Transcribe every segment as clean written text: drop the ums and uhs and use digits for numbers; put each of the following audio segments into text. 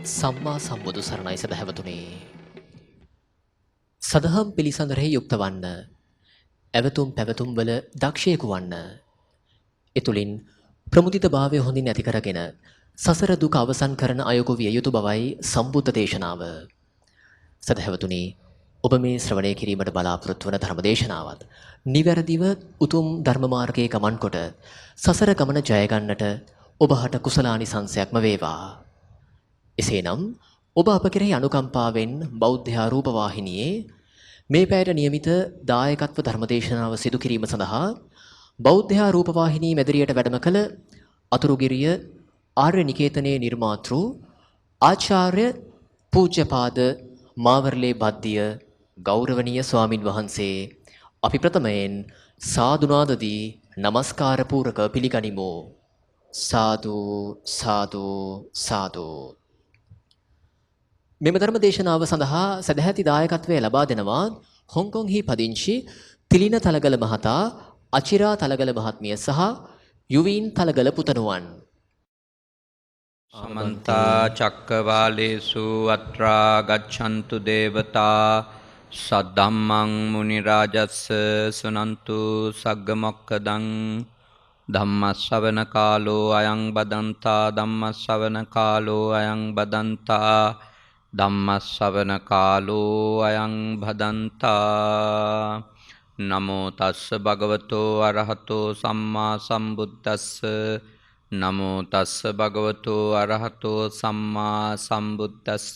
සම්මා සම්බුදු සරණයි සදහැවතුනි. සදහම් පිළිසඳරෙහි යුක්ත වන්න. ඇවතුම් පැවතුම් වල දක්ෂයෙකු වන්න. එතුලින් ප්‍රමුදිත භාවය හොඳින් ඇති කරගෙන සසර දුක අවසන් කරන අයකු විය යුතු බවයි සම්බුද්ධ දේශනාව. සදහැවතුනි, ඔබ මේ ශ්‍රවණය කිරීමට බලාපොරොත්තු වන ධර්ම දේශනාවත් නිවැරදිව උතුම් ධර්ම මාර්ගයේ ගමන් කොට සසර ගමන ජය ගන්නට ඔබහට කුසලානිසංසයක්ම වේවා. එසේනම් ඔබ අප කෙරෙහි අනුකම්පාවෙන් බෞද්ධ රූප වාහිනියේ මේ පැයට નિયમિત දායකත්ව ධර්මදේශනාව සිදු කිරීම සඳහා බෞද්ධ රූප වාහිනී මැදිරියට වැඩම කළ අතුරුගිරිය ආර්ය නිකේතනයේ නිර්මාතෘ ආචාර්ය පූජ්‍යපාද මාවර්ලේ බද්දිය ගෞරවනීය ස්වාමින් වහන්සේ අපි ප්‍රථමයෙන් සාදුනාදදී নমස්කාර පූරක පිළිගනිමු. සාදු සාදු සාදු. මෙම ධර්ම දේශනාව සඳහා සදැහැති දායකත්වය ලබා දෙනවා හොංකොංහි පදිංචි තිලින තලගල මහතා, අචිරා තලගල මහත්මිය සහ යුවීන් තලගල පුතණුවන්. සමන්ත චක්කවාලේසු අත්‍රා ගච්ඡන්තු දේවතා සද්දම්මං මුනි රාජස්ස සුනන්තු සග්ග මොක්ඛදං ධම්මස්සවන කාලෝ අයං බදන්තා ධම්මස්සවන කාලෝ අයං බදන්තා ධම්මස්සවන කාලෝ අයං භදන්තා. නමෝ තස්ස භගවතෝ අරහතෝ සම්මා සම්බුද්දස්ස. නමෝ තස්ස භගවතෝ අරහතෝ සම්මා සම්බුද්දස්ස.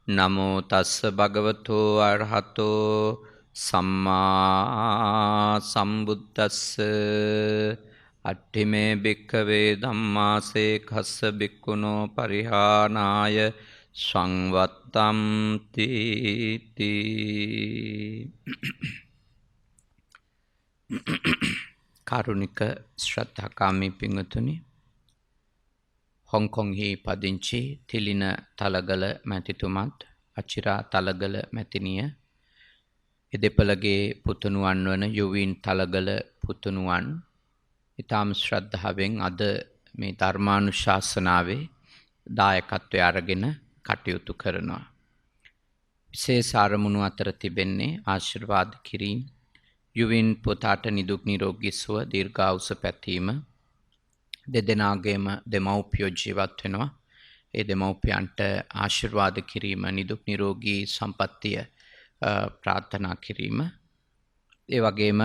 නමෝ තස්ස භගවතෝ අරහතෝ සම්මා සම්බුද්දස්ස. අට්ඨිමේ භික්ඛවේ ධම්මාසේ කස්ස භික්ඛුනෝ පරිහානාය සංවත්තම් තීති. කාරුණික ශ්‍රද්ධාකාමී පින්වතුනි, හොංකොංහි පදිංචි තිලින තලගල මැතිතුමත් අචිරා තලගල මැතිනිය, එදෙපළගේ පුතුණුවන් වන යුවීන් තලගල පුතුණුවන් ඉතාම ශ්‍රද්ධාවෙන් අද මේ ධර්මානුශාසනාවේ දායකත්වය අරගෙන කටයුතු කරනවා. විශේෂ අරමුණු අතර තිබෙන්නේ ආශිර්වාද කිරීම, යුවීන් පුතාට නිදුක් නිරෝගී සුව දීර්ඝායුෂ පැතීම, දෙදෙනාගේම දෙමව්පියෝ ජීවත් වෙනවා. ඒ දෙමව්පියන්ට ආශිර්වාද කිරීම, නිදුක් නිරෝගී සම්පන්නිය ප්‍රාර්ථනා කිරීම, ඒ වගේම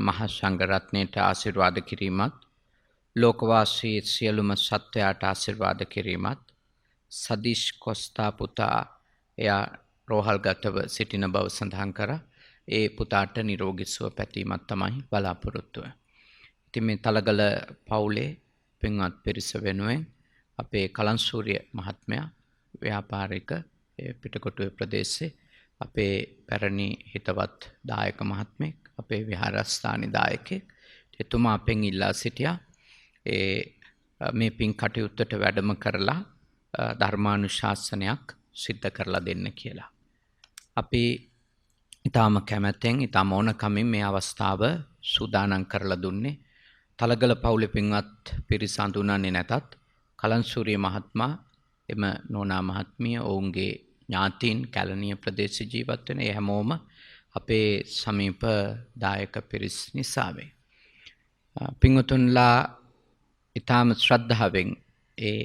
මහා සංඝ රත්නයට ආශිර්වාද කිරීමත්, ලෝකවාසී සියලුම සත්වයාට ආශිර්වාද කිරීමත්, සදීෂ් කොස්තා පුතා එයා රෝහල්ගතව සිටින බව සඳහන් කරා. ඒ පුතාට නිරෝගී සුව පැතීමක් තමයි බලාපොරොත්තුව. ඉතින් මේ තලගල පවුලේ පින්වත් පිරිස වෙනුවෙන් අපේ කලන්සූරිය මහත්මයා ව්‍යාපාරික පිටකොටුවේ ප්‍රදේශයේ අපේ පැරණි හිතවත් දායක මහත්මයෙක්, අපේ විහාරස්ථානයේ දායකයෙක්, එතුමා අපෙන් ඉල්ලා සිටියා මේ පින් කටයුත්තට වැඩම කරලා ධර්මානුශාසනයක් සිද්ධ කරලා දෙන්න කියලා. අපි ඊටාම කැමැත්තෙන්, ඊටාම ඕනකමින් මේ අවස්ථාව සූදානම් කරලා දුන්නේ. තලගල පවුලේ පින්වත් පිරිස හඳුනන්නේ නැතත් කලන්සූරිය මහත්මයා, එම නෝනා මහත්මිය, ඔවුන්ගේ ඥාතීන් කැලණිය ප්‍රදේශ ජීවත් වෙන ඒ හැමෝම අපේ සමීප දායක පිරිස් නිසා වේ. පින්වතුන්ලා ඊටාම ශ්‍රද්ධාවෙන් ඒ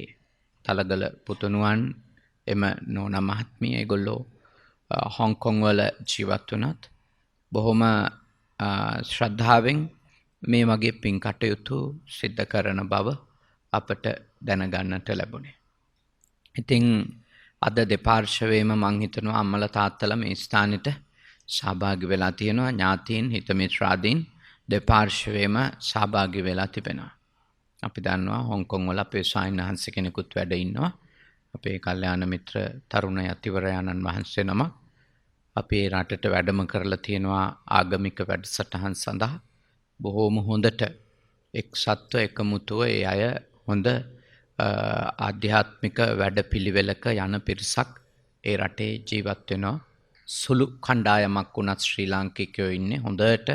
තලගල පුතුණුවන්, එම නෝනා මහත්මිය, ඒගොල්ලෝ හොංකොං වල ජීවත් වුණත් බොහොම ශ්‍රද්ධාවෙන් මේ වගේ පින් කටයුතු සිද්ධ කරන බව අපට දැනගන්නට ලැබුණේ. ඉතින් අද දෙපාර්ශවයේම මං හිතනවා අම්මලා තාත්තලා මේ ස්ථානෙට සහභාගී වෙලා තියෙනවා. ඥාතීන්, හිත මිත්‍රාදීන් දෙපාර්ශවයේම සහභාගී වෙලා තිබෙනවා. අපි දන්නවා හොංකොං වල අපේ ස්වාමීන් වහන්සේ කෙනෙකුත් වැඩ ඉන්නවා. අපේ කල්යාණ මිත්‍ර තරුණ යතිවරයාණන් වහන්සේ නම අපේ රටට වැඩම කරලා තියෙනවා ආගමික වැඩසටහන් සඳහා. බොහෝම හොඳට එක්සත්ව එකමුතුව ඒ අය හොඳ ආධ්‍යාත්මික වැඩපිළිවෙලක යන පිරිසක් ඒ රටේ ජීවත් වෙනවා. සුළු කණ්ඩායමක් වුණත් ශ්‍රී ලාංකිකයෝ ඉන්නේ. හොඳට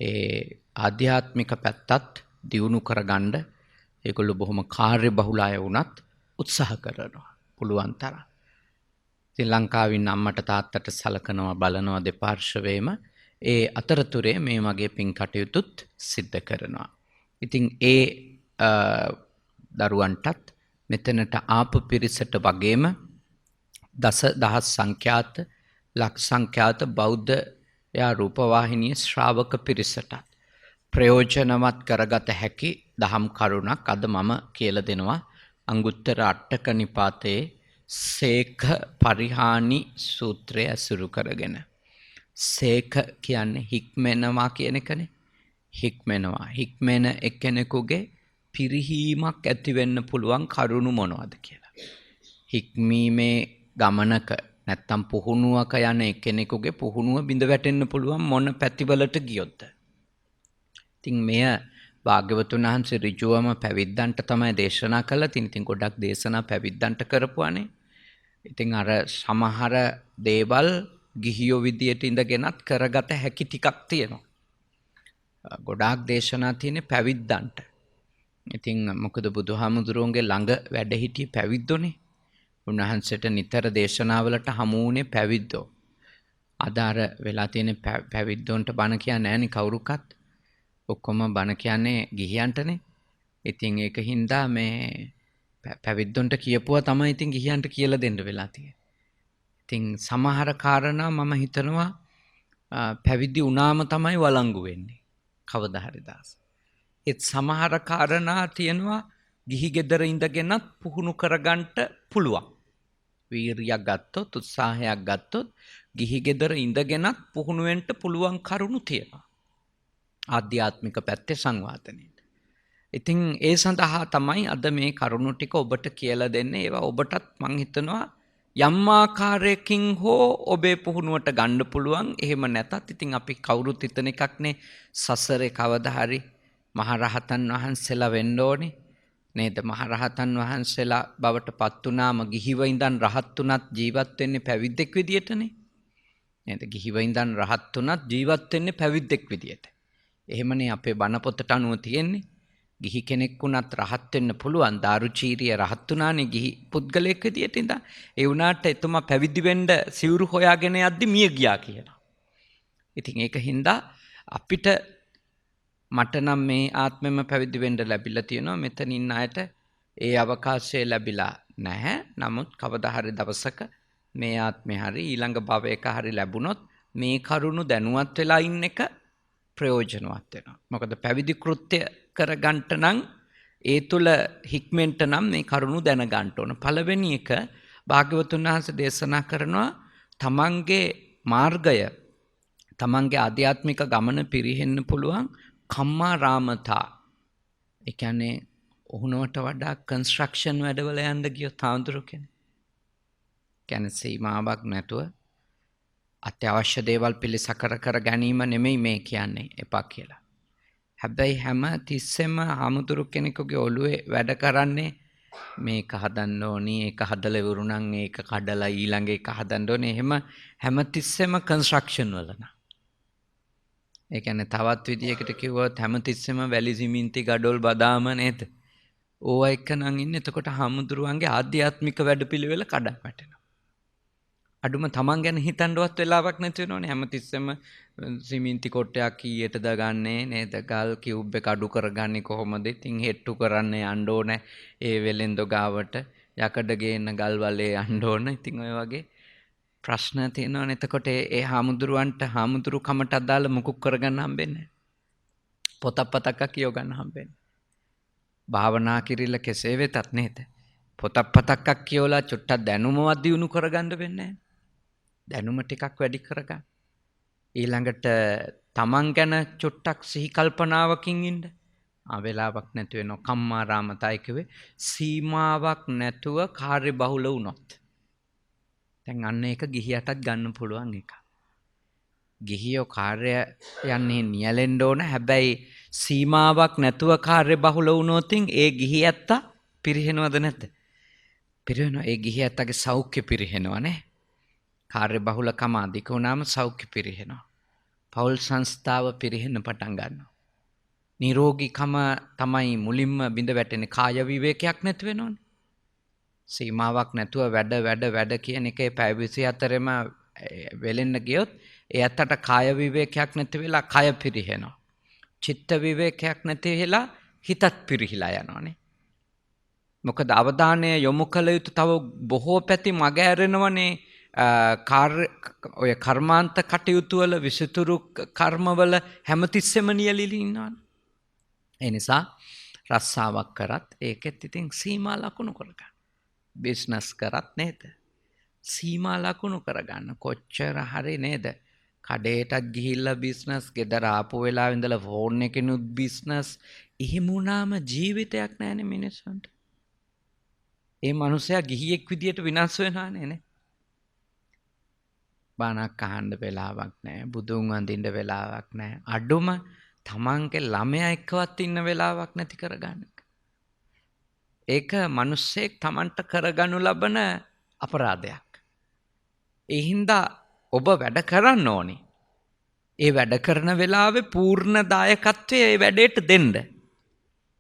ඒ ආධ්‍යාත්මික පැත්තත් දියුණු කරගන්න ඒගොල්ලෝ බොහොම කාර්යබහුල අය වුණත් උත්සාහ කරනවා පුළුවන් තරම්. ශ්‍රී ලංකාවින් අම්මට තාත්තට සලකනවා බලනවා දෙපාර්ශවයේම ඒ අතරතුරේ මේ වගේ පින් කටයුතුත් සිද්ධ කරනවා. ඉතින් ඒ දරුවන්ටත් මෙතනට ආපු පිරිසට වගේම දහස් සංඛ්‍යාත ලක්ෂ සංඛ්‍යාත බෞද්ධ රූපවාහිනිය ශ්‍රාවක පිරිසටත් ප්‍රයෝජනවත් කරගත හැකි දහම් කරුණක් අද මම කියලා දෙනවා. අංගුත්තර අට්ඨක නිපාතයේ සේක පරිහානි සූත්‍රය ඇසුරු කරගෙන. සේක කියන්නේ හික්මෙනවා කියන එකනේ. හික්මෙනවා. හික්මෙන එක්කෙනෙකුගේ පිරිහීමක් ඇති වෙන්න පුළුවන් කරුණු මොනවද කියලා. හික්මීමේ ගමනක නැත්තම් පුහුණුවක යන එක්කෙනෙකුගේ පුහුණුව බිඳ වැටෙන්න පුළුවන් මොන පැතිවලට ගියොත්ද. ඉතින් මෙය භාග්‍යවතුන් වහන්සේ ඍජුවම පැවිද්දන්ට තමයි දේශනා කළා. ඉතින් ගොඩක් දේශනා පැවිද්දන්ට කරපුවානේ. ඉතින් අර සමහර දේවල් ගිහියෝ විදියට ඉඳගෙනත් කරගත හැකි ටිකක් තියෙනවා. ගොඩාක් දේශනා තියෙන්නේ පැවිද්දන්ට. ඉතින් මොකද බුදුහාමුදුරුවන්ගේ ළඟ වැඩ හිටිය පැවිද්දෝනේ. උන්වහන්සේට නිතර දේශනාවලට හමු වුණේ පැවිද්දෝ. අද අර වෙලා තියෙන පැවිද්දොන්ට බණ කියන්නේ නැහැනේ කවුරුකත්. ඔක්කොම බණ කියන්නේ ගිහියන්ටනේ. ඉතින් ඒක හින්දා මේ පැවිද්දොන්ට කියපුවා තමයි ඉතින් ගිහියන්ට කියලා දෙන්න වෙලා තියෙන්නේ. ඉතින් සමහර කාරණා මම හිතනවා පැවිදි වුණාම තමයි වළංගු වෙන්නේ. කවදා හරි දාස. ඒත් සමහර කාරණා තියෙනවා ගිහි ගෙදර ඉඳගෙනත් පුහුණු කරගන්න පුළුවන්. වීරියක් ගත්තොත් උත්සාහයක් ගත්තොත් ගිහි ගෙදර ඉඳගෙනත් පුහුණු වෙන්න පුළුවන් කරුණු තියෙනවා. ආධ්‍යාත්මික පැත්තේ සංවාදනයේ. ඉතින් ඒ සඳහා තමයි අද මේ කරුණු ටික ඔබට කියලා දෙන්නේ. ඒවා ඔබටත් මං හිතනවා යම් ආකාරයකින් හෝ ඔබේ පුහුණුවට ගන්න පුළුවන්. එහෙම නැතත් ඉතින් අපි කවුරුත් හිතන එකක්නේ සසරේ කවදා හරි මහරහතන් වහන්සේලා වෙන්න ඕනේ. නේද? මහරහතන් වහන්සේලා බවට පත් වුණාම ගිහිව ඉඳන් රහත් උනත් ජීවත් වෙන්නේ පැවිද්දෙක් විදියටනේ. නේද? ගිහිව ඉඳන් රහත් උනත් ජීවත් වෙන්නේ පැවිද්දෙක් විදියට. එහෙමනේ අපේ බණ පොතට අනුව තියෙන්නේ. ගිහි කෙනෙක් වුණත් රහත් වෙන්න පුළුවන්. දාරුචීරිය රහත් වුණානේ ගිහි පුද්ගලයෙක් විදියට ඉඳන්. ඒ වුණාට එතුමා පැවිදි වෙන්න සිවුරු හොයාගෙන යද්දි මිය ගියා කියලා. ඉතින් ඒක හින්දා අපිට මට නම් මේ ආත්මෙම පැවිදි වෙන්න ලැබිලා තියෙනවා. මෙතන ඉන්න අයට ඒ අවකාශය ලැබිලා නැහැ. නමුත් කවදා හරි දවසක මේ ආත්මේ හරි ඊළඟ භවයක හරි ලැබුණොත් මේ කරුණු දැනුවත් වෙලා ඉන්න එක ප්‍රයෝජනවත් වෙනවා. මොකද පැවිදි කෘත්‍ය කරගන්න නම් ඒ තුල හික්මෙන්ට නම් මේ කරුණු දැනගන්න ඕන. පළවෙනි එක භාග්‍යවතුන් වහන්සේ දේශනා කරනවා තමන්ගේ මාර්ගය තමන්ගේ ආධ්‍යාත්මික ගමන පිරිහෙන්න පුළුවන් කම්මා රාමතා. ඒ කියන්නේ ඔහුනවට වඩා කන්ස්ට්‍රක්ෂන් වැඩවල යන්න ගියොත් තාඳුරු කෙනෙක්. කියන්නේ සීමාවක් නැතුව අත්‍යවශ්‍ය දේවල් පිළිසකර කර ගැනීම නෙමෙයි මේ කියන්නේ එපා කියලා. හැබැයි හැම තිස්සෙම හමුදුරු කෙනෙකුගේ ඔළුවේ වැඩ කරන්නේ මේක හදන්න ඕනි, ඒක හදලා ඉවරුණන් ඒක කඩලා ඊළඟ එක හදන්න ඕනේ. එහෙම හැම තිස්සෙම කන්ස්ට්‍රක්ෂන් වල නා. ඒ කියන්නේ තවත් විදියකට කිව්වොත් හැම තිස්සෙම වැලි සිමෙන්ති ගඩොල් බදාම නේද? ඕවා එක නම් ඉන්නේ. එතකොට හමුදුරුවන්ගේ ආධ්‍යාත්මික වැඩපිළිවෙල කඩක් වැටෙනවා. අඩුම තමන් ගැන හිතන්නවත් වෙලාවක් නැති වෙනවනේ. හැමතිස්සෙම සිමෙන්ති කොටයක් කීයටද ගන්නෙ නේද? ගල් කියුබ් එක අඩු කරගන්නේ කොහොමද? ඉතින් හෙට්ටු කරන්න යන්න ඕනේ. ඒ වෙලෙන්ද ගාවට යකඩ ගේන ගල් වලේ යන්න ඕන. ඉතින් ඔය වගේ ප්‍රශ්න තියෙනවනේ. එතකොට ඒ හාමුදුරුවන්ට හාමුදුරුකමට අදාළ මුකුත් කරගන්න හම්බෙන්නේ නැහැ. පොතක් කියව ගන්න හම්බෙන්නේ. භාවනා කිරිල්ල කෙසේ වෙතත් නේද? පොතක් කියවලා චුට්ටක් දැනුමවත් දියුණු කරගන්න වෙන්නේ නැහැ. දැනුම ටිකක් වැඩි කරගන්න. ඊළඟට තමන් ගැන චුට්ටක් සිහි කල්පනාවකින් ඉන්න. වෙලාවක් නැති වෙනවා. කම්මා රාමතයි කිව්වේ සීමාවක් නැතුව කාර්ය බහුල වුණොත්. දැන් අන්න ඒක ගිහියටත් ගන්න පුළුවන් එක. ගිහියෝ කාර්ය යන්නේ නියැලෙන්න ඕන. හැබැයි සීමාවක් නැතුව කාර්ය බහුල වුණොත් ඒ ගිහියත්ත පිරිහෙනවද නැද්ද? පිරිහෙනවා. ඒ ගිහියත්තගේ සෞඛ්‍ය පිරිහෙනවා නේ. කාර්ය බහුලකම අධික වුණාම සෞඛ්‍ය පිරිහෙනවා. පෞල් සංස්ථාව පිරිහෙන්න පටන් ගන්නවා. නිරෝගීකම තමයි මුලින්ම බිඳ වැටෙන්නේ. කාය විවේකයක් නැති වෙනවනේ. සීමාවක් නැතුව වැඩ කියන එකේ පැය 24ෙම වෙලෙන්න ගියොත් ඒ අතට කාය විවේකයක් නැති වෙලා කය පිරිහෙනවා. චිත්ත විවේකයක් නැති වෙලා හිතත් පිරිහිලා යනවානේ. මොකද අවධානය යොමු කළ යුතු තව බොහෝ පැති මග ඇරෙනවනේ. ඔය කර්මාන්ත කටයුතු වල විසිතුරු කර්මවල හැමතිස්සෙම නියැලී ඉන්නවනේ. ඒ නිසා රස්සාවක් කරත් ඒකෙත් ඉතින් සීමා ලකුණු කරගන්න. බිස්නස් කරත් නේද? සීමා ලකුණු කරගන්න. කොච්චර හරි නේද? කඩේටත් ගිහිල්ලා බිස්නස්, ගෙදර ආපු වෙලාවෙ ඉඳලා ෆෝන් එකෙනුත් බිස්නස්. එහෙම වුණාම ජීවිතයක් නැහැනේ මිනිස්සුන්ට. ඒ මනුස්සයා ගිහියෙක් විදියට විනාශ වෙනානේ නේ. බණක් අහන්න වෙලාවක් නැහැ. බුදුන් වඳින්න වෙලාවක් නැහැ. අඩුම තමන්ගේ ළමයා එක්කවත් ඉන්න වෙලාවක් නැති කරගන්න. ඒක මිනිස්සෙක් තමන්ට කරගනු ලබන අපරාධයක්. ඒ හින්දා ඔබ වැඩ කරන්න ඕනේ. ඒ වැඩ කරන වෙලාවේ පූර්ණ දායකත්වය ඒ වැඩේට දෙන්න.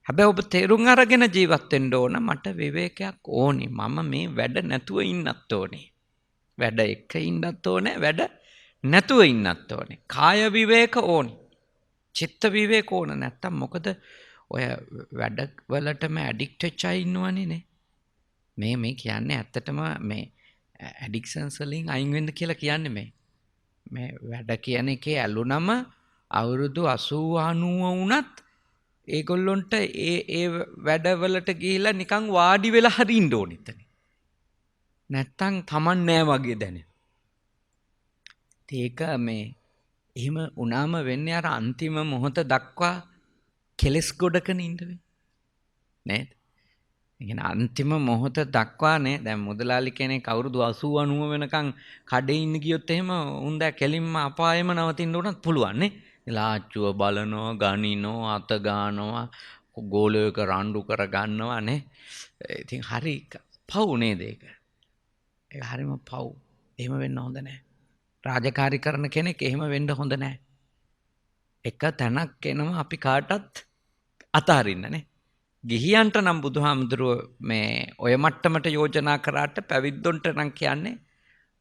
හැබැයි ඔබ තේරුම් අරගෙන ජීවත් වෙන්න ඕන. මට විවේකයක් ඕනි. මම මේ වැඩ නැතුව ඉන්නත් ඕනේ. වැඩ එක්ක ඉන්නත් ඕනේ. වැඩ නැතුව ඉන්නත් ඕනේ. කාය විවේක ඕනි. චිත්ත විවේක ඕන. නැත්තම් මොකද ඔය වැඩ වලටම ඇඩික්ට් වෙච්ච අය ඉන්නවනේ නේ. මේ කියන්නේ ඇත්තටම මේ ඇඩික්ෂන්ස් වලින් අයින් වෙන්න කියලා කියන්නේ මේ වැඩ කියන එකේ ඇලුනම අවුරුදු 80 90 වුණත් ඒගොල්ලොන්ට ඒ වැඩවලට ගිහිලා නිකන් වාඩි වෙලා හරි ඉන්න ඕන ඉතින්. නැත්තම් Taman නෑ වගේ දැනෙන. ඒක මේ එහෙම වුණාම වෙන්නේ අර අන්තිම මොහොත දක්වා කෙලස් ගොඩකන ඉන්න වෙන්නේ. නේද? ඉතින් අන්තිම මොහොත දක්වා නේ දැන් මුදලාලි කෙනෙක් අවුරුදු 80 90 වෙනකන් කඩේ ඉන්න ගියොත් එහෙම උන් දැන් කෙලින්ම අපායෙම නවතින්න උනත් පුළුවන් නේ. ලාච්චුව බලනවා, ගනිනවා, අත ගන්නවා, ගෝලයක රණ්ඩු කර ගන්නවා නේ. ඉතින් හරි පව් නේද ඒක? ඒක හරිම පව්. එහෙම වෙන්න හොඳ නැහැ. රාජකාරී කරන කෙනෙක් එහෙම වෙන්න හොඳ නැහැ. එක තැනක් එනවා අපි කාටත් අතාරින්න නේ. ගිහියන්ට නම් බුදුහාමුදුරුව මේ ඔය මට්ටමට යෝජනා කරාට පැවිද්දොන්ට නම් කියන්නේ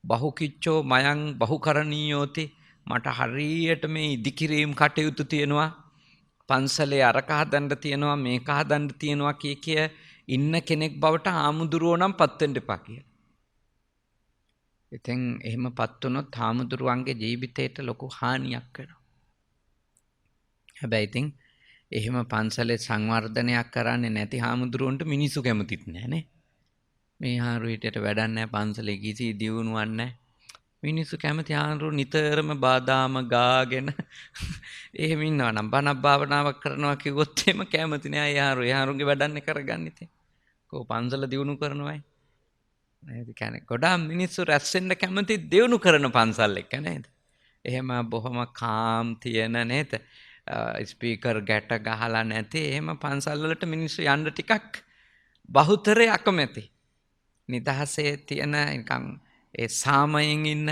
බහුකිච්චෝ මයං බහුකරණීයෝති. මට හරියට මේ ඉදිකිරීම් කටයුතු තියෙනවා. පන්සලේ අරක හදන්න තියෙනවා, මේක හදන්න තියෙනවා කිය ඉන්න කෙනෙක් බවට හාමුදුරුවෝ නම් පත් වෙන්න එපා කියලා. ඉතින් එහෙමපත් වුණොත් හාමුදුරුවන්ගේ ජීවිතේට ලොකු හානියක් වෙනවා. හැබැයි ඉතින් එහෙම පන්සලේ සංවර්ධනයක් කරන්නේ නැති හාමුදුරුවන්ට මිනිස්සු කැමතිත් නැහැ. මේ හාරු හිටියට වැඩක් නැහැ, පන්සලේ කිසි දියුණුවක් නැහැ. මිනිස්සු කැමති හාරු නිතරම බාදාම ගාගෙන එහෙම ඉන්නවා නම් බණක් භාවනාවක් කරනවා කිව්වොත් එහෙම කැමති නෑ. ඒ හාරුගේ වැඩන්නේ කරගන්න ඉතින්. කො පන්සල දියුණු කරනවායි. නේද? කියන්නේ ගොඩාක් මිනිස්සු රැස් වෙන්න කැමති දියුණු කරන පන්සල් එක නේද? එහෙම බොහොම කාම් තියෙන නේද? ස්පීකර් ගැට ගහලා නැති එහෙම පන්සල් වලට මිනිස්සු යන්න ටිකක් බහුතරය අකමැති. නිදහසේ තියෙන නිකන් ඒ සාමයෙන් ඉන්න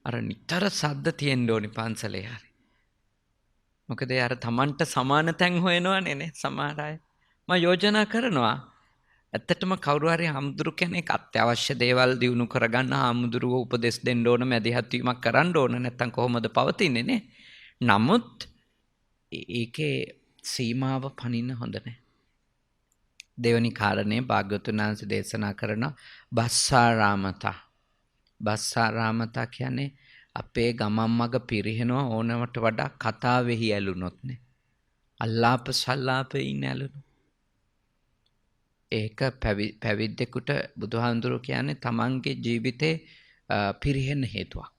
අර නිතර සද්ද තියෙන්න ඕනි පන්සලේ හරි. මොකද අර Tamanට සමාන තැන් හොයනවනේ නේ සමහර අය. මම යෝජනා කරනවා ඇත්තටම කවුරු හරි හාමුදුරු කෙනෙක් අත්‍යවශ්‍ය දේවල් දිනු කරගන්න හාමුදුරුවෝ උපදෙස් දෙන්න ඕන, මැදිහත් වීමක් කරන්න ඕන. නැත්තම් කොහොමද පවතින්නේ නේ? නමුත් ඒකේ සීමාව පනින්න හොඳ නැහැ. දෙවනි කාරණේ භාග්‍යවතුන් වහන්සේ දේශනා කරන බස්සාරාමතා. බස්සාරාමතා කියන්නේ අපේ ගමන් මග පිරිහෙනවා ඕනවට වඩා කතාවෙහි ඇලුනොත් නේ. අල්ලාප සල්ලාපේ ඉන්න ඇලුනොත්. ඒක පැවිද්දෙකුට බුදුහාමුදුරුවෝ කියන්නේ තමන්ගේ ජීවිතේ පිරිහෙන්න හේතුවක්.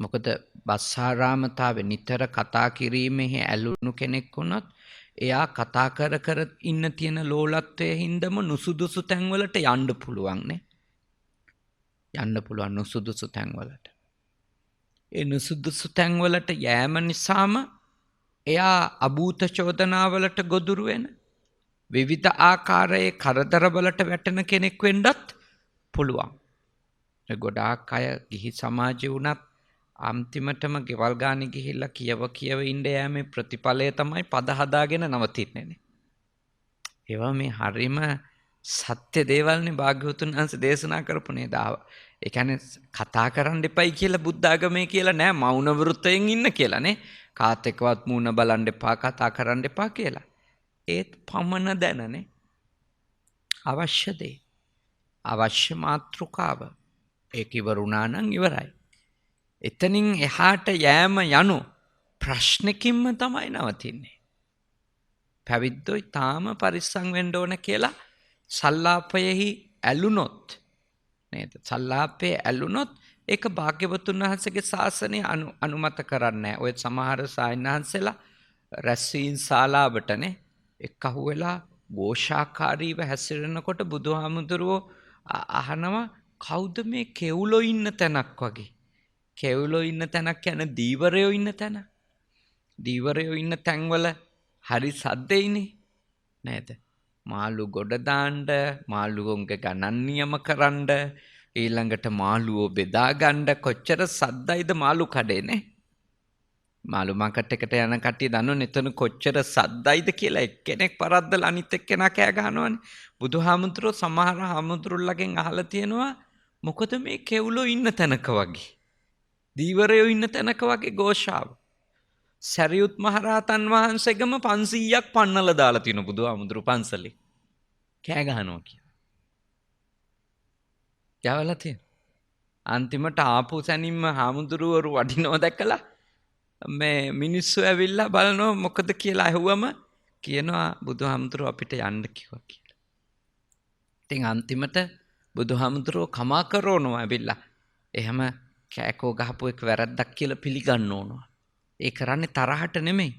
මොකද බස්සාරාමතාවේ නිතර කතා කිරීමෙහි ඇලුණු කෙනෙක් වුණොත් එයා කතා කර කර ඉන්න තියෙන ලෝලත්වයේ හින්දම නුසුදුසු තැන්වලට යන්න පුළුවන් නේ. යන්න පුළුවන් නුසුදුසු තැන්වලට. ඒ නුසුදුසු තැන්වලට යෑම නිසාම එයා අභූත චෝදනාවලට ගොදුරු වෙන විවිධ ආකාරයේ කරදරවලට වැටෙන කෙනෙක් වෙන්නත් පුළුවන්. ගොඩාක් අය ගිහි සමාජේ වුණත් අන්තිමටම ගෙවල් ගානේ ගිහිල්ලා කියව ඉන්න යෑමේ ප්‍රතිඵලය තමයි පද හදාගෙන නවතින්නේ නේ. ඒවා මේ හරීම සත්‍ය දේවල්නේ භාග්‍යවතුන් වහන්සේ දේශනා කරපු නේද? ඒ කියන්නේ කතා කරන්න එපයි කියලා බුද්ධ ආගමේ කියලා නෑ. මෞන වෘතයෙන් ඉන්න කියලා නේ. කාත් එක්කවත් මූණ බලන්න එපා, කතා කරන්න එපා කියලා. ඒත් පමණ දැනනේ. අවශ්‍ය දේ. අවශ්‍ය මාතෘකාව. ඒක ඉවරුණා නම් ඉවරයි. එතනින් එහාට යෑම යනු ප්‍රශ්නකින්ම තමයි නවතින්නේ. පැවිද්දොයි තාම පරිස්සම් වෙන්න ඕන කියලා සල්ලාපයෙහි ඇලුනොත් නේද? සල්ලාපයේ ඇලුනොත් ඒක භාග්‍යවතුන් වහන්සේගේ ශාසනය අනුමත කරන්නේ. ඔය සමහර සායනහන්සලා රැස්වීම් ශාලාවටනේ එක් අහුවෙලා ഘോഷාකාරීව හැසිරෙනකොට බුදුහාමුදුරුවෝ අහනවා කවුද මේ කෙවුලෝ ඉන්න තැනක් වගේ. කෙවුලෝ ඉන්න තැනක් කියන්නේ දීවරයෝ ඉන්න තැන. දීවරයෝ ඉන්න තැන්වල හරි සද්දෙයිනේ නේද? මාළු ගොඩ දාන්න, මාළුවන්ගේ ගණන් නියම කරන්න, ඊළඟට මාළුවෝ බෙදා ගන්න කොච්චර සද්දයිද මාළු කඩේනේ. මාළු මාකට් එකට යන කට්ටිය දන්නවනේ එතන කොච්චර සද්දයිද කියලා. එක්කෙනෙක් පරද්දලා අනිත් එක්කෙනා කෑ ගහනවනේ. බුදුහාමුදුරුවෝ සමහර හාමුදුරුවෝලගෙන් අහලා තියෙනවා මොකද මේ කෙවුලෝ ඉන්න තැනක වගේ. දීවරයෝ ඉන්න තැනක වගේ ഘോഷාව. සරියුත් මහරහතන් වහන්සේගම 500ක් පන්නලා දාලා තියෙන බුදුහාමුදුරුවෝ පන්සලේ. කෑ ගහනවා කියලා. යවලා තියෙන. අන්තිමට ආපු සැනින්ම හාමුදුරුවරු වඩිනව දැකලා මේ මිනිස්සු ඇවිල්ලා බලනවා මොකද කියලා අහුවම කියනවා බුදුහාමුදුරුවෝ අපිට යන්න කිව්වා කියලා. ඉතින් අන්තිමට බුදුහාමුදුරුවෝ කමා කරනවා ඇවිල්ලා. එහෙම කෑකෝ ගහපු එක වැරද්දක් කියලා පිළිගන්න ඕනවා. ඒ කරන්නේ තරහට නෙමෙයි.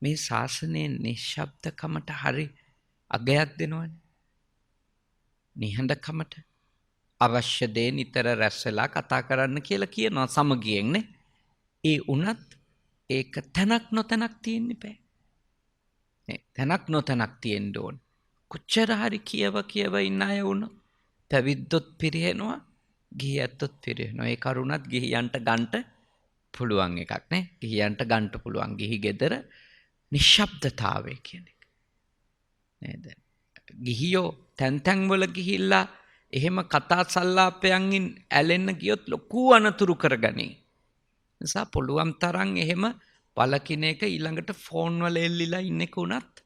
මේ ශාසනයේ නිශ්ශබ්දකමට හරි අගයක් දෙනවනේ. නිහඬකමට අවශ්‍ය දේ නිතර රැස් වෙලා කතා කරන්න කියලා කියනවා සමගියෙන් නේ. ඒ උනත් ඒක තැනක් නොතැනක් තියෙන්න බෑ. නේ තැනක් නොතැනක් තියෙන්න ඕන. කොච්චර හරි කියව ඉන්න අය වුණොත් පැවිද්දොත් පිරිහෙනවා, ගිහියත්ොත් පිරිහෙනවා. ඒ කරුණත් ගිහියන්ට ගන්නට පුළුවන් එකක් නේ. ගිහියන්ට ගන්නට පුළුවන්. ගිහි ගෙදර නිශ්ශබ්දතාවය කියන එක. නේද? ගිහියෝ තැන් වල ගිහිල්ලා එහෙම කතා සල්ලාපයන්ගින් ඇලෙන්න ගියොත් ලොකු අනතුරු කරගනී. නිසා පුළුවන් තරම් එහෙම පළකින එක ඊළඟට ෆෝන් වල එල්ලිලා ඉන්න එක උනත්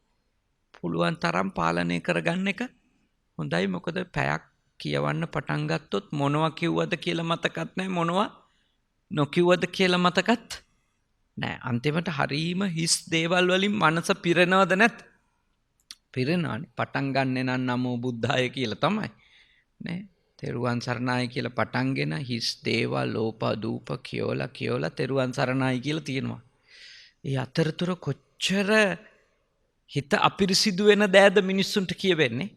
පුළුවන් තරම් පාලනය කරගන්න එක හොඳයි. මොකද පැයක් කියවන්න පටන් ගත්තොත් මොනවා කිව්වද කියලා මතකත් නැහැ, මොනවා නොකිව්වද කියලා මතකත් නැහැ. අන්තිමට හරීම හිස් දේවල් වලින් මනස පිරෙනවද නැත්? පිරෙනවානේ. පටන් ගන්නෙ නම් නමෝ බුද්ධාය කියලා තමයි නේ. තෙරුවන් සරණයි කියලා පටන්ගෙන හිස් දේවල් ලෝප දූප කියෝලා තෙරුවන් සරණයි කියලා තියෙනවා. ඒ අතරතුර කොච්චර හිත අපිරිසිදු වෙන දෑද මිනිස්සුන්ට කියවෙන්නේ.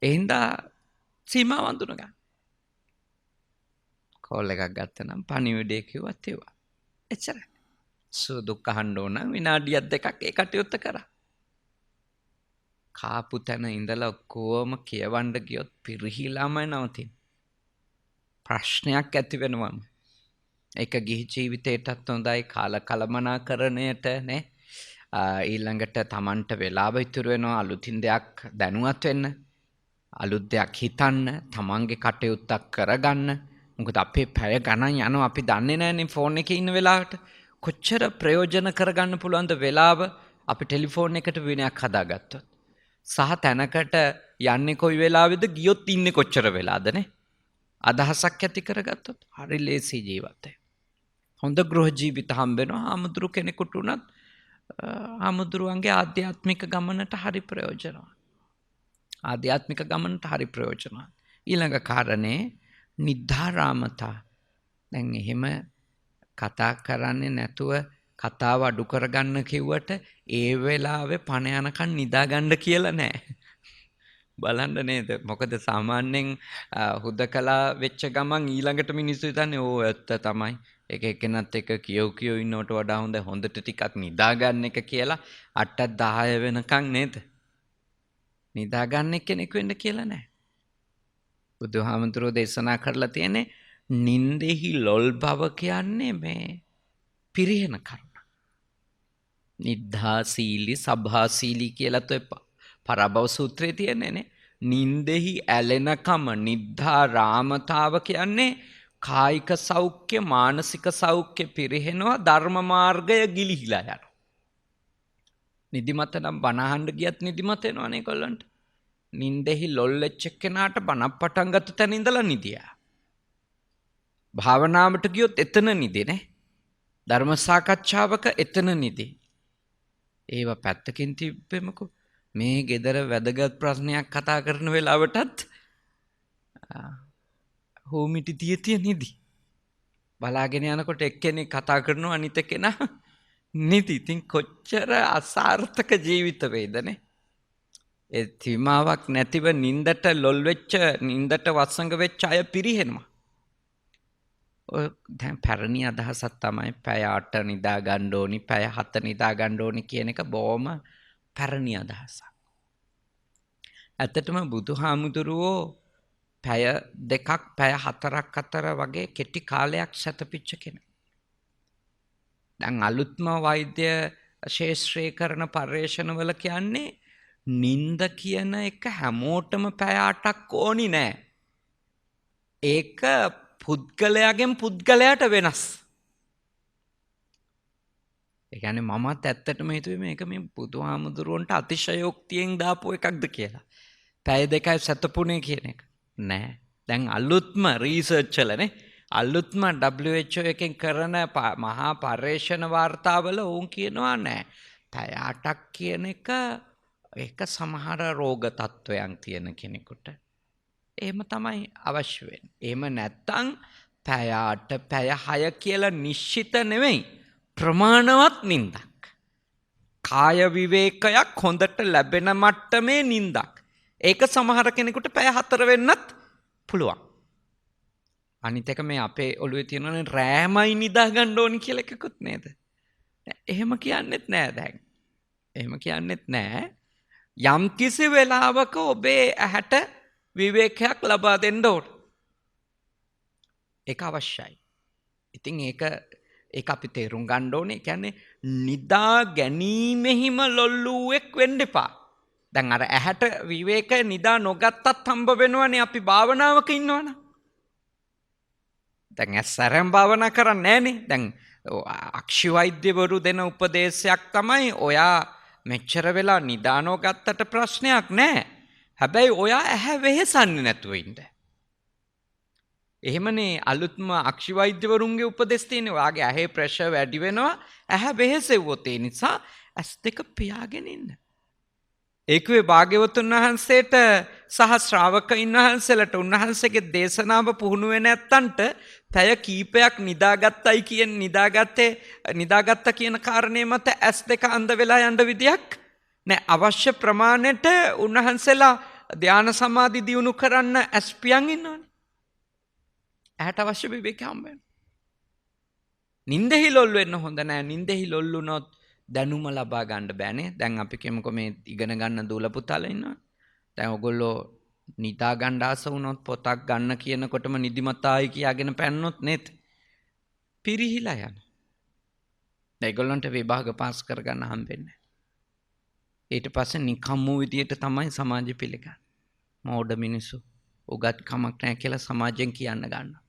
එහෙනම් සීමා වඳුන ගන්න. කෝල් එකක් ගත්තනම් පණිවිඩය කිව්වත් ඒවා. එච්චරයි. සුදුක් අහන්න ඕන විනාඩියක් දෙකක් ඒ කටයුත්ත කරා. කාපු තැන ඉඳලා කොහොම කියවන්න ගියොත් පිරිහිලාමයි නවතින්නේ. ප්‍රශ්නයක් ඇති වෙනවම. ඒක ගිහි ජීවිතේටත් හොඳයි, කාල කලමනාකරණයට නේ. ඊළඟට Tamanට වෙලාව ඉතුරු වෙනවා අලුතින් දෙයක් දැනුවත් වෙන්න, අලුත් දෙයක් හිතන්න, Tamanගේ කටයුත්තක් කරගන්න. මොකද අපේ පැය ගණන් යනවා අපි දන්නේ නැහැනේ ෆෝන් එකේ ඉන්න වෙලාවට. කොච්චර ප්‍රයෝජන කරගන්න පුළුවන්ද වෙලාව අපි ටෙලිෆෝන් එකට විනයක් හදාගත්තොත්. සහ තැනකට යන්නේ කොයි වෙලාවෙද, ගියොත් ඉන්නේ කොච්චර වෙලාදනේ. අදහසක් ඇති කරගත්තොත් හරි ලේසි ජීවිතය. හොඳ ගෘහ ජීවිත හම්බ වෙනවා. ආමුදුරු කෙනෙකුට උනත් ආමුදුරුවන්ගේ ආධ්‍යාත්මික ගමනට හරි ප්‍රයෝජනවත්. ආධ්‍යාත්මික ගමනට හරි ප්‍රයෝජනවත්. ඊළඟ කාරණේ නිද්ධාරාමතා. දැන් එහෙම කතා කරන්නේ නැතුව කතාව අඩු කරගන්න කිව්වට ඒ වෙලාවේ පණ යනකන් නිදාගන්න කියලා නෑ. බලන්න නේද? මොකද සාමාන්‍යයෙන් හුදකලා වෙච්ච ගමන් ඊළඟට මිනිස්සු හිතන්නේ ඕ ඇත්ත තමයි. එක එක්කෙනත් එක කියෝ ඉන්නවට වඩා හොඳට ටිකක් නිදාගන්න එක කියලා 8-10 වෙනකන් නේද? නිදාගන්න කෙනෙක් වෙන්න කියලා නෑ. බුදුහාමුදුරුවෝ දේශනා කරලා තියෙන්නේ නින්දෙහි ලොල් බව කියන්නේ මේ පිරිහෙන කරුණ. නිද්ධාසීලි සභාසීලි කියලා તો පරාභව සූත්‍රයේ තියෙන්නේ නේ. නින්දෙහි ඇලෙනකම නිද්ධා රාමතාව කියන්නේ කායික සෞඛ්‍ය මානසික සෞඛ්‍ය පිරිහෙනවා ධර්ම මාර්ගය ගිලිහිලා යනවා. නිදිමත නම් බණ අහන්න ගියත් නිදිමත එනවනේ කොල්ලන්ට. නින්දෙහි ලොල් වෙච්ච කෙනාට බණක් පටන් ගත්ත තැන ඉඳලා නිදියා. භාවනාවට ගියොත් එතන නිදි නේ. ධර්ම සාකච්ඡාවක එතන නිදි. ඒව පැත්තකින් තිබෙමුකෝ. මේ ගෙදර වැදගත් ප්‍රශ්නයක් කතා කරන වෙලාවටත් හෝමිටි තිය නිදි. බලාගෙන යනකොට එක්කෙනෙක් කතා කරනවා අනිත් කෙනා නිදි. ඉතින් කොච්චර අසාර්ථක ජීවිත වේදනේ. ඒ තීමාවක් නැතිව නින්දට ලොල් වෙච්ච නින්දට වසඟ වෙච්ච අය පිරිහෙනවා. ඔය දැන් පැරණි අදහසක් තමයි පැය 8 නිදා ගන්න ඕනි, පැය 7 නිදා ගන්න ඕනි කියන එක බොහොම පැරණි අදහසක්. ඇත්තටම බුදුහාමුදුරුවෝ පැය 2ක් පැය 4ක් අතර වගේ කෙටි කාලයක් සැතපිච්ච කෙනෙක්. දැන් අලුත්ම වෛද්‍ය ශාස්ත්‍රයේ කරන පර්යේෂණවල කියන්නේ නින්ද කියන එක හැමෝටම පැය 8ක් ඕනි නෑ. ඒක පුද්ගලයාගෙන් පුද්ගලයාට වෙනස්. ඒ කියන්නේ මමත් ඇත්තටම හිතුවේ මේක මේ බුදුහාමුදුරුවන්ට අතිශයෝක්තියෙන් දාපු එකක්ද කියලා. පැය 2යි සතපුනේ කියන එක. නෑ. දැන් අලුත්ම රිසර්ච් වලනේ අලුත්ම WHO එකෙන් කරන මහා පර්යේෂණ වාර්තාවල උන් කියනවා නෑ. පැය 8ක් කියන එක ඒක සමහර රෝග තත්වයන් තියෙන කෙනෙකුට එහෙම තමයි අවශ්‍ය වෙන්නේ. එහෙම නැත්තම් පැය 8 පැය 6 කියලා නිශ්චිත නෙවෙයි. ප්‍රමාණවත් නින්දක්. කාය විවේකයක් හොඳට ලැබෙන මට්ටමේ නින්දක්. ඒක සමහර කෙනෙකුට පැය 4 වෙන්නත් පුළුවන්. අනිත් එක මේ අපේ ඔළුවේ තියෙනනේ රෑමයි නිදා ගන්න ඕනි කියලා එකකුත් නේද? එහෙම කියන්නෙත් නෑ දැන්. එහෙම කියන්නෙත් නෑ. යම් කිසි වෙලාවක ඔබේ ඇහැට විවේකයක් ලබා දෙන්න ඕන. ඒක අවශ්‍යයි. ඉතින් ඒක අපි තේරුම් ගන්න ඕනේ. ඒ කියන්නේ නිදා ගැනීමෙහිම ලොල්ලුවෙක් වෙන්න එපා. දැන් අර ඇහැට විවේකය නිදා නොගත්තත් හම්බ වෙනවනේ අපි භාවනාවක ඉන්නවනම්. දැන් ඇස්සරම් භාවනා කරන්නේ නැහනේ. දැන් අක්ෂි වෛද්‍යවරු දෙන උපදේශයක් තමයි ඔයා මෙච්චර වෙලා නිදා නොගත්තට ප්‍රශ්නයක් නැහැ. හැබැයි ඔයා ඇහැ වෙහෙසන්නේ නැතුව ඉන්න. එහෙමනේ අලුත්ම අක්ෂි වෛද්‍යවරුන්ගේ උපදෙස් තියෙන්නේ. ඔයාගේ ඇහි ප්‍රෙෂර් වැඩි වෙනවා. ඇහැ වෙහෙසෙව්වොත් ඒ නිසා ඇස් දෙක පියාගෙන ඉන්න. ඒකුවේ භාග්‍යවතුන් වහන්සේට සහ ශ්‍රාවකයන් වහන්සේලාට උන්වහන්සේගේ දේශනාව පුහුණු වෙ නැත්තන්ට පැය කීපයක් නිදාගත්ත කියන කාරණේ මත ඇස් දෙක අඳ වෙලා යන්න විදියක් නෑ. අවශ්‍ය ප්‍රමාණයට උන්වහන්සේලා ධ්‍යාන සමාධි දියුණු කරන්න ඇස් පියන් ඉන්නවනේ. ඇහැට අවශ්‍ය විවේකය හම්බ වෙනවා. නින්දෙහි ලොල් වෙන්න හොඳ නෑ. නින්දෙහි ලොල් වුණොත් දැනුම ලබා ගන්න බෑනේ. දැන් අපි කියමුකෝ මේ ඉගෙන ගන්න දූල පුතාලා ඉන්නවා. දැන් ඔයගොල්ලෝ නිදා ගන්න ආස වුණොත් පොතක් ගන්න කියනකොටම නිදිමතයි කියාගෙන පැන්නොත් නේද? පිරිහිලා යනවා. ඒගොල්ලන්ට විභාග පාස් කරගන්න හම්බෙන්නේ. ඊට පස්සේ නිකම්ම විදියට තමයි සමාජෙ පිළිගන්නේ. මෝඩ මිනිස්සු උගත් කමක් නැහැ කියලා සමාජයෙන් කියන්න ගන්නවා.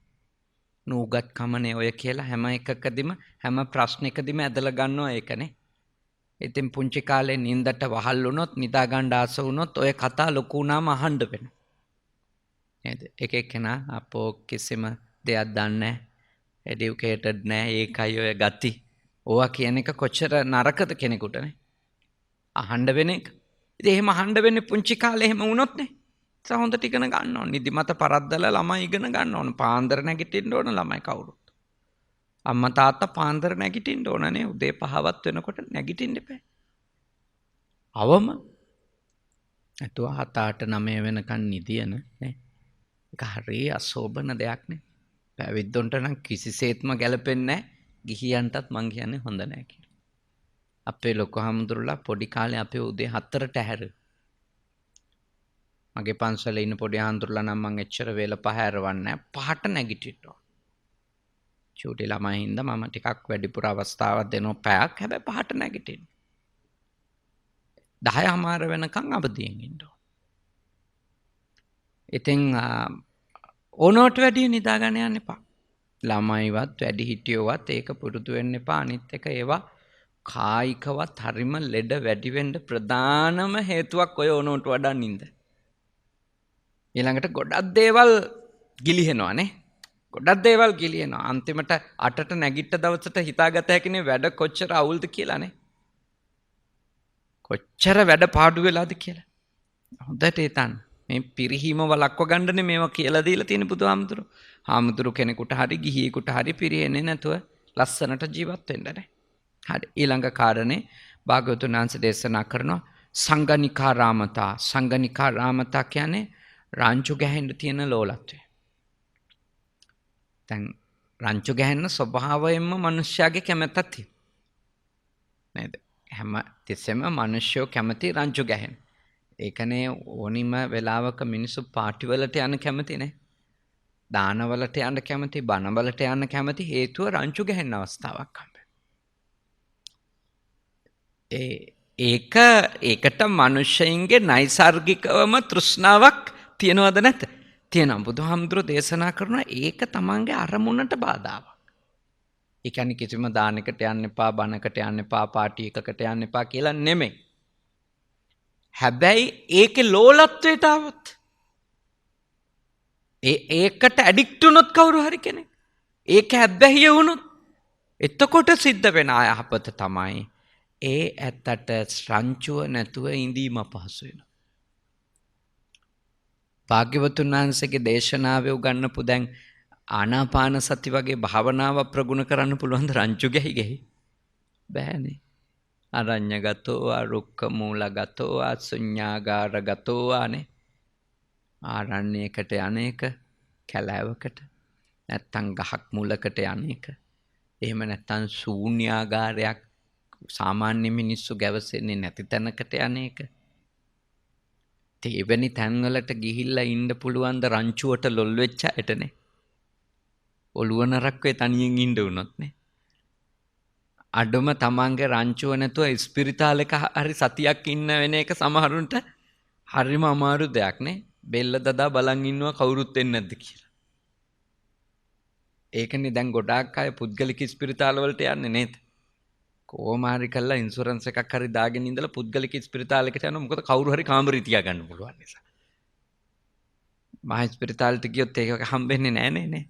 නූගත් කමනේ ඔය කියලා හැම එකකදීම හැම ප්‍රශ්නයකදීම ඇදලා ගන්නවා ඒකනේ. ඉතින් පුංචි කාලේ නින්දට වහල් වුණොත් නිදා ගන්න ආස වුණොත් ඔය කතා ලොකු වුණාම අහන්න වෙනවා. නේද? එක එක්කෙනා අපෝ කිසිම දෙයක් දන්නේ නැහැ. එඩියුකේටඩ් නැහැ. ඒකයි ඔය ගති. ඕවා කියන එක කොච්චර නරකද කෙනෙකුටනේ. අහන්න වෙන එක. ඉතින් එහෙම අහන්න වෙන්නේ පුංචි කාලේ එහෙම වුණොත් නේ. හොඳට ඉගෙන ගන්න ඕන. නිදිමත පරද්දලා ළමයි ඉගෙන ගන්න ඕන. පාන්දර නැගිටින්න ඕන ළමයි කවුරුත්. අම්මා තාත්තා පාන්දර නැගිටින්න ඕනනේ. උදේ 5වත් වෙනකොට නැගිටින්න එපා. අවම අතෝ 7 8 9 වෙනකන් නිදියන නේ. ඒක හරිය අශෝභන දෙයක් නේ. පැවිද්දොන්ට නම් කිසිසේත්ම ගැලපෙන්නේ නැහැ. ගිහියන්ටත් මං කියන්නේ හොඳ නැහැ කියලා. අපේ ලොකු හාමුදුරුවෝ පොඩි කාලේ අපේ උදේ 4ට ඇහැරුවා. මගේ පන්සලේ ඉන්න පොඩි හාමුදුරුවෝ නම් මං එච්චර වේල 5 ඇරවන්නේ නැහැ. 5ට නැගිටිනවා. චූටි ළමයි හින්දා මම ටිකක් වැඩිපුර අවස්ථාවක් දෙනවා පැයක්. හැබැයි 5ට නැගිටින්න. 10:00 වෙනකන් අවදියෙන් ඉන්න ඕන. ඉතින් ඕනවට වැඩිය නිදාගන්න යන්න එපා. ළමයිවත් වැඩිහිටියෝවත් ඒක පුරුදු වෙන්න එපා. අනිත් එක ඒවා කායිකවත් හරිම ලෙඩ වැඩි වෙන්න ප්‍රධානම හේතුවක් ඔය ඕනවට වඩා නිින්ද. ඊළඟට ගොඩක් දේවල් ගිලිහෙනවානේ. ගොඩක් දේවල් ගිලිහෙනවා. අන්තිමට 8ට නැගිට දවසට හිතාගත හැකිනේ වැඩ කොච්චර අවුල්ද කියලානේ. කොච්චර වැඩ පාඩු වෙලාද කියලා. හොඳට හිතන්න. මේ පිරිහීම වළක්ව ගන්නනේ මේවා කියලා දීලා තියෙන බුදුහාමුදුරු. හාමුදුරු කෙනෙකුට හරි ගිහියෙකුට හරි පිරිහෙන්නේ නැතුව ලස්සනට ජීවත් වෙන්න නේ. හරි. ඊළඟ කාරණේ භාග්‍යවතුන් වහන්සේ දේශනා කරනවා සංගනිකා රාමතා. සංගනිකා රාමතා කියන්නේ රාංචු ගැහෙන්න තියෙන ලෝලත්වය. දැන් රාංචු ගැහෙන්න ස්වභාවයෙන්ම මිනිස්යාගේ කැමැත්තක් තියෙනවා. නේද? හැම තිස්සෙම මිනිස්සු කැමති රාංචු ගැහෙන්න. ඒකනේ ඕනිම වෙලාවක මිනිස්සු පාටි වලට යන්න කැමති නේ. දානවලට යන්න කැමති, බණවලට යන්න කැමති හේතුව රාංචු ගැහෙන්න අවස්ථාවක් හම්බෙනවා. ඒකට මිනිස්සුන්ගේ නයිසાર્ගිකවම තෘෂ්ණාවක් තියනවද නැත? තියෙනවා. බුදුහාමුදුරුවෝ දේශනා කරනවා ඒක තමන්ගේ අරමුණට බාධාවක්. ඒ කියන්නේ කිසිම දානයකට යන්න එපා, බණකට යන්න එපා, පාටි එකකට යන්න එපා කියලා නෙමෙයි. හැබැයි ඒකේ ලෝලත්වයට આવොත් ඒකට ඇඩික්ට් වුණොත් කවුරු හරි කෙනෙක් ඒක හැබැයි වුණොත් එතකොට සිද්ධ වෙන අයහපත තමයි ඒ ඇත්තට රංචුව නැතුව ඉඳීම අපහසු වෙනවා. භාග්‍යවතුන් වහන්සේගේ දේශනාවේ උගන්වපු දැන් ආනාපාන සති වගේ භාවනාව ප්‍රගුණ කරන්න පුළුවන් ද රංචු ගැහි ගැහි? බෑනේ. අරඤ්‍යගතෝ අරුක්ක මූලගතෝ අසුඤ්ඤාගාරගතෝ ආනේ. ආරණ්‍යයකට යන්නේක, කැලෑවකට, නැත්තම් ගහක් මුලකට යන්නේක. එහෙම නැත්තම් ශූන්‍යාගාරයක් සාමාන්‍ය මිනිස්සු ගැවසෙන්නේ නැති තැනකට යන්නේක. තේවැනි තැන්වලට ගිහිල්ලා ඉන්න පුළුවන් ද රංචුවට ලොල් වෙච්ච ඇටනේ. ඔළුව නරක් වේ තනියෙන් ඉන්න උනොත් නේ. අඩම තමන්ගේ රංචුව නැතුව ස්පිරිතාලෙක හරි සතියක් ඉන්න වෙන එක සමහරුන්ට හරිම අමාරු දෙයක් නේ. බෙල්ල දදා බලන් ඉන්නවා කවුරුත් එන්නේ නැද්ද කියලා. ඒකනේ දැන් ගොඩාක් අය පුද්ගලික ස්පිරිතාල වලට යන්නේ නේද? කොහොම හරි කළා ඉන්ෂුරන්ස් එකක් හරි දාගෙන ඉඳලා පුද්ගලික ස්පිරිතාලයකට යනවා. මොකද කවුරු හරි කාමරේ තියා ගන්න පුළුවන් නිසා. මහා ස්පිරිතාලෙට ගියොත් ඒක හම්බෙන්නේ නැහැ නේ.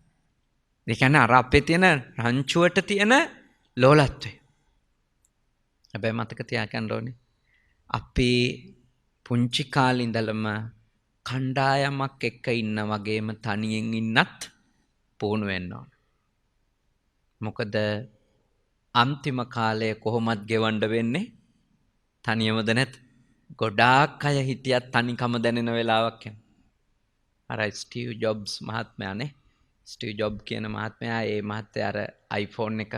ඒ කියන්නේ අර අපේ තියෙන රංචුවට තියෙන ලෝලත්වය. හැබැයි මතක තියාගන්න ඕනේ අපි පුංචි කාලේ ඉඳලම කණ්ඩායමක් එක්ක ඉන්න වගේම තනියෙන් ඉන්නත් පුහුණු වෙන්න ඕන. මොකද අන්තිම කාලය කොහොමත් ගෙවන්න වෙන්නේ තනියමද නැත්? ගොඩාක් අය හිටියත් තනිකම දැනෙන වෙලාවක් එනවා. අර ස්ටීව් ජොබ්ස් මහත්මයානේ. ස්ටීව් ජොබ් කියන මහත්මයා ඒ මහත්තයා අර iPhone එක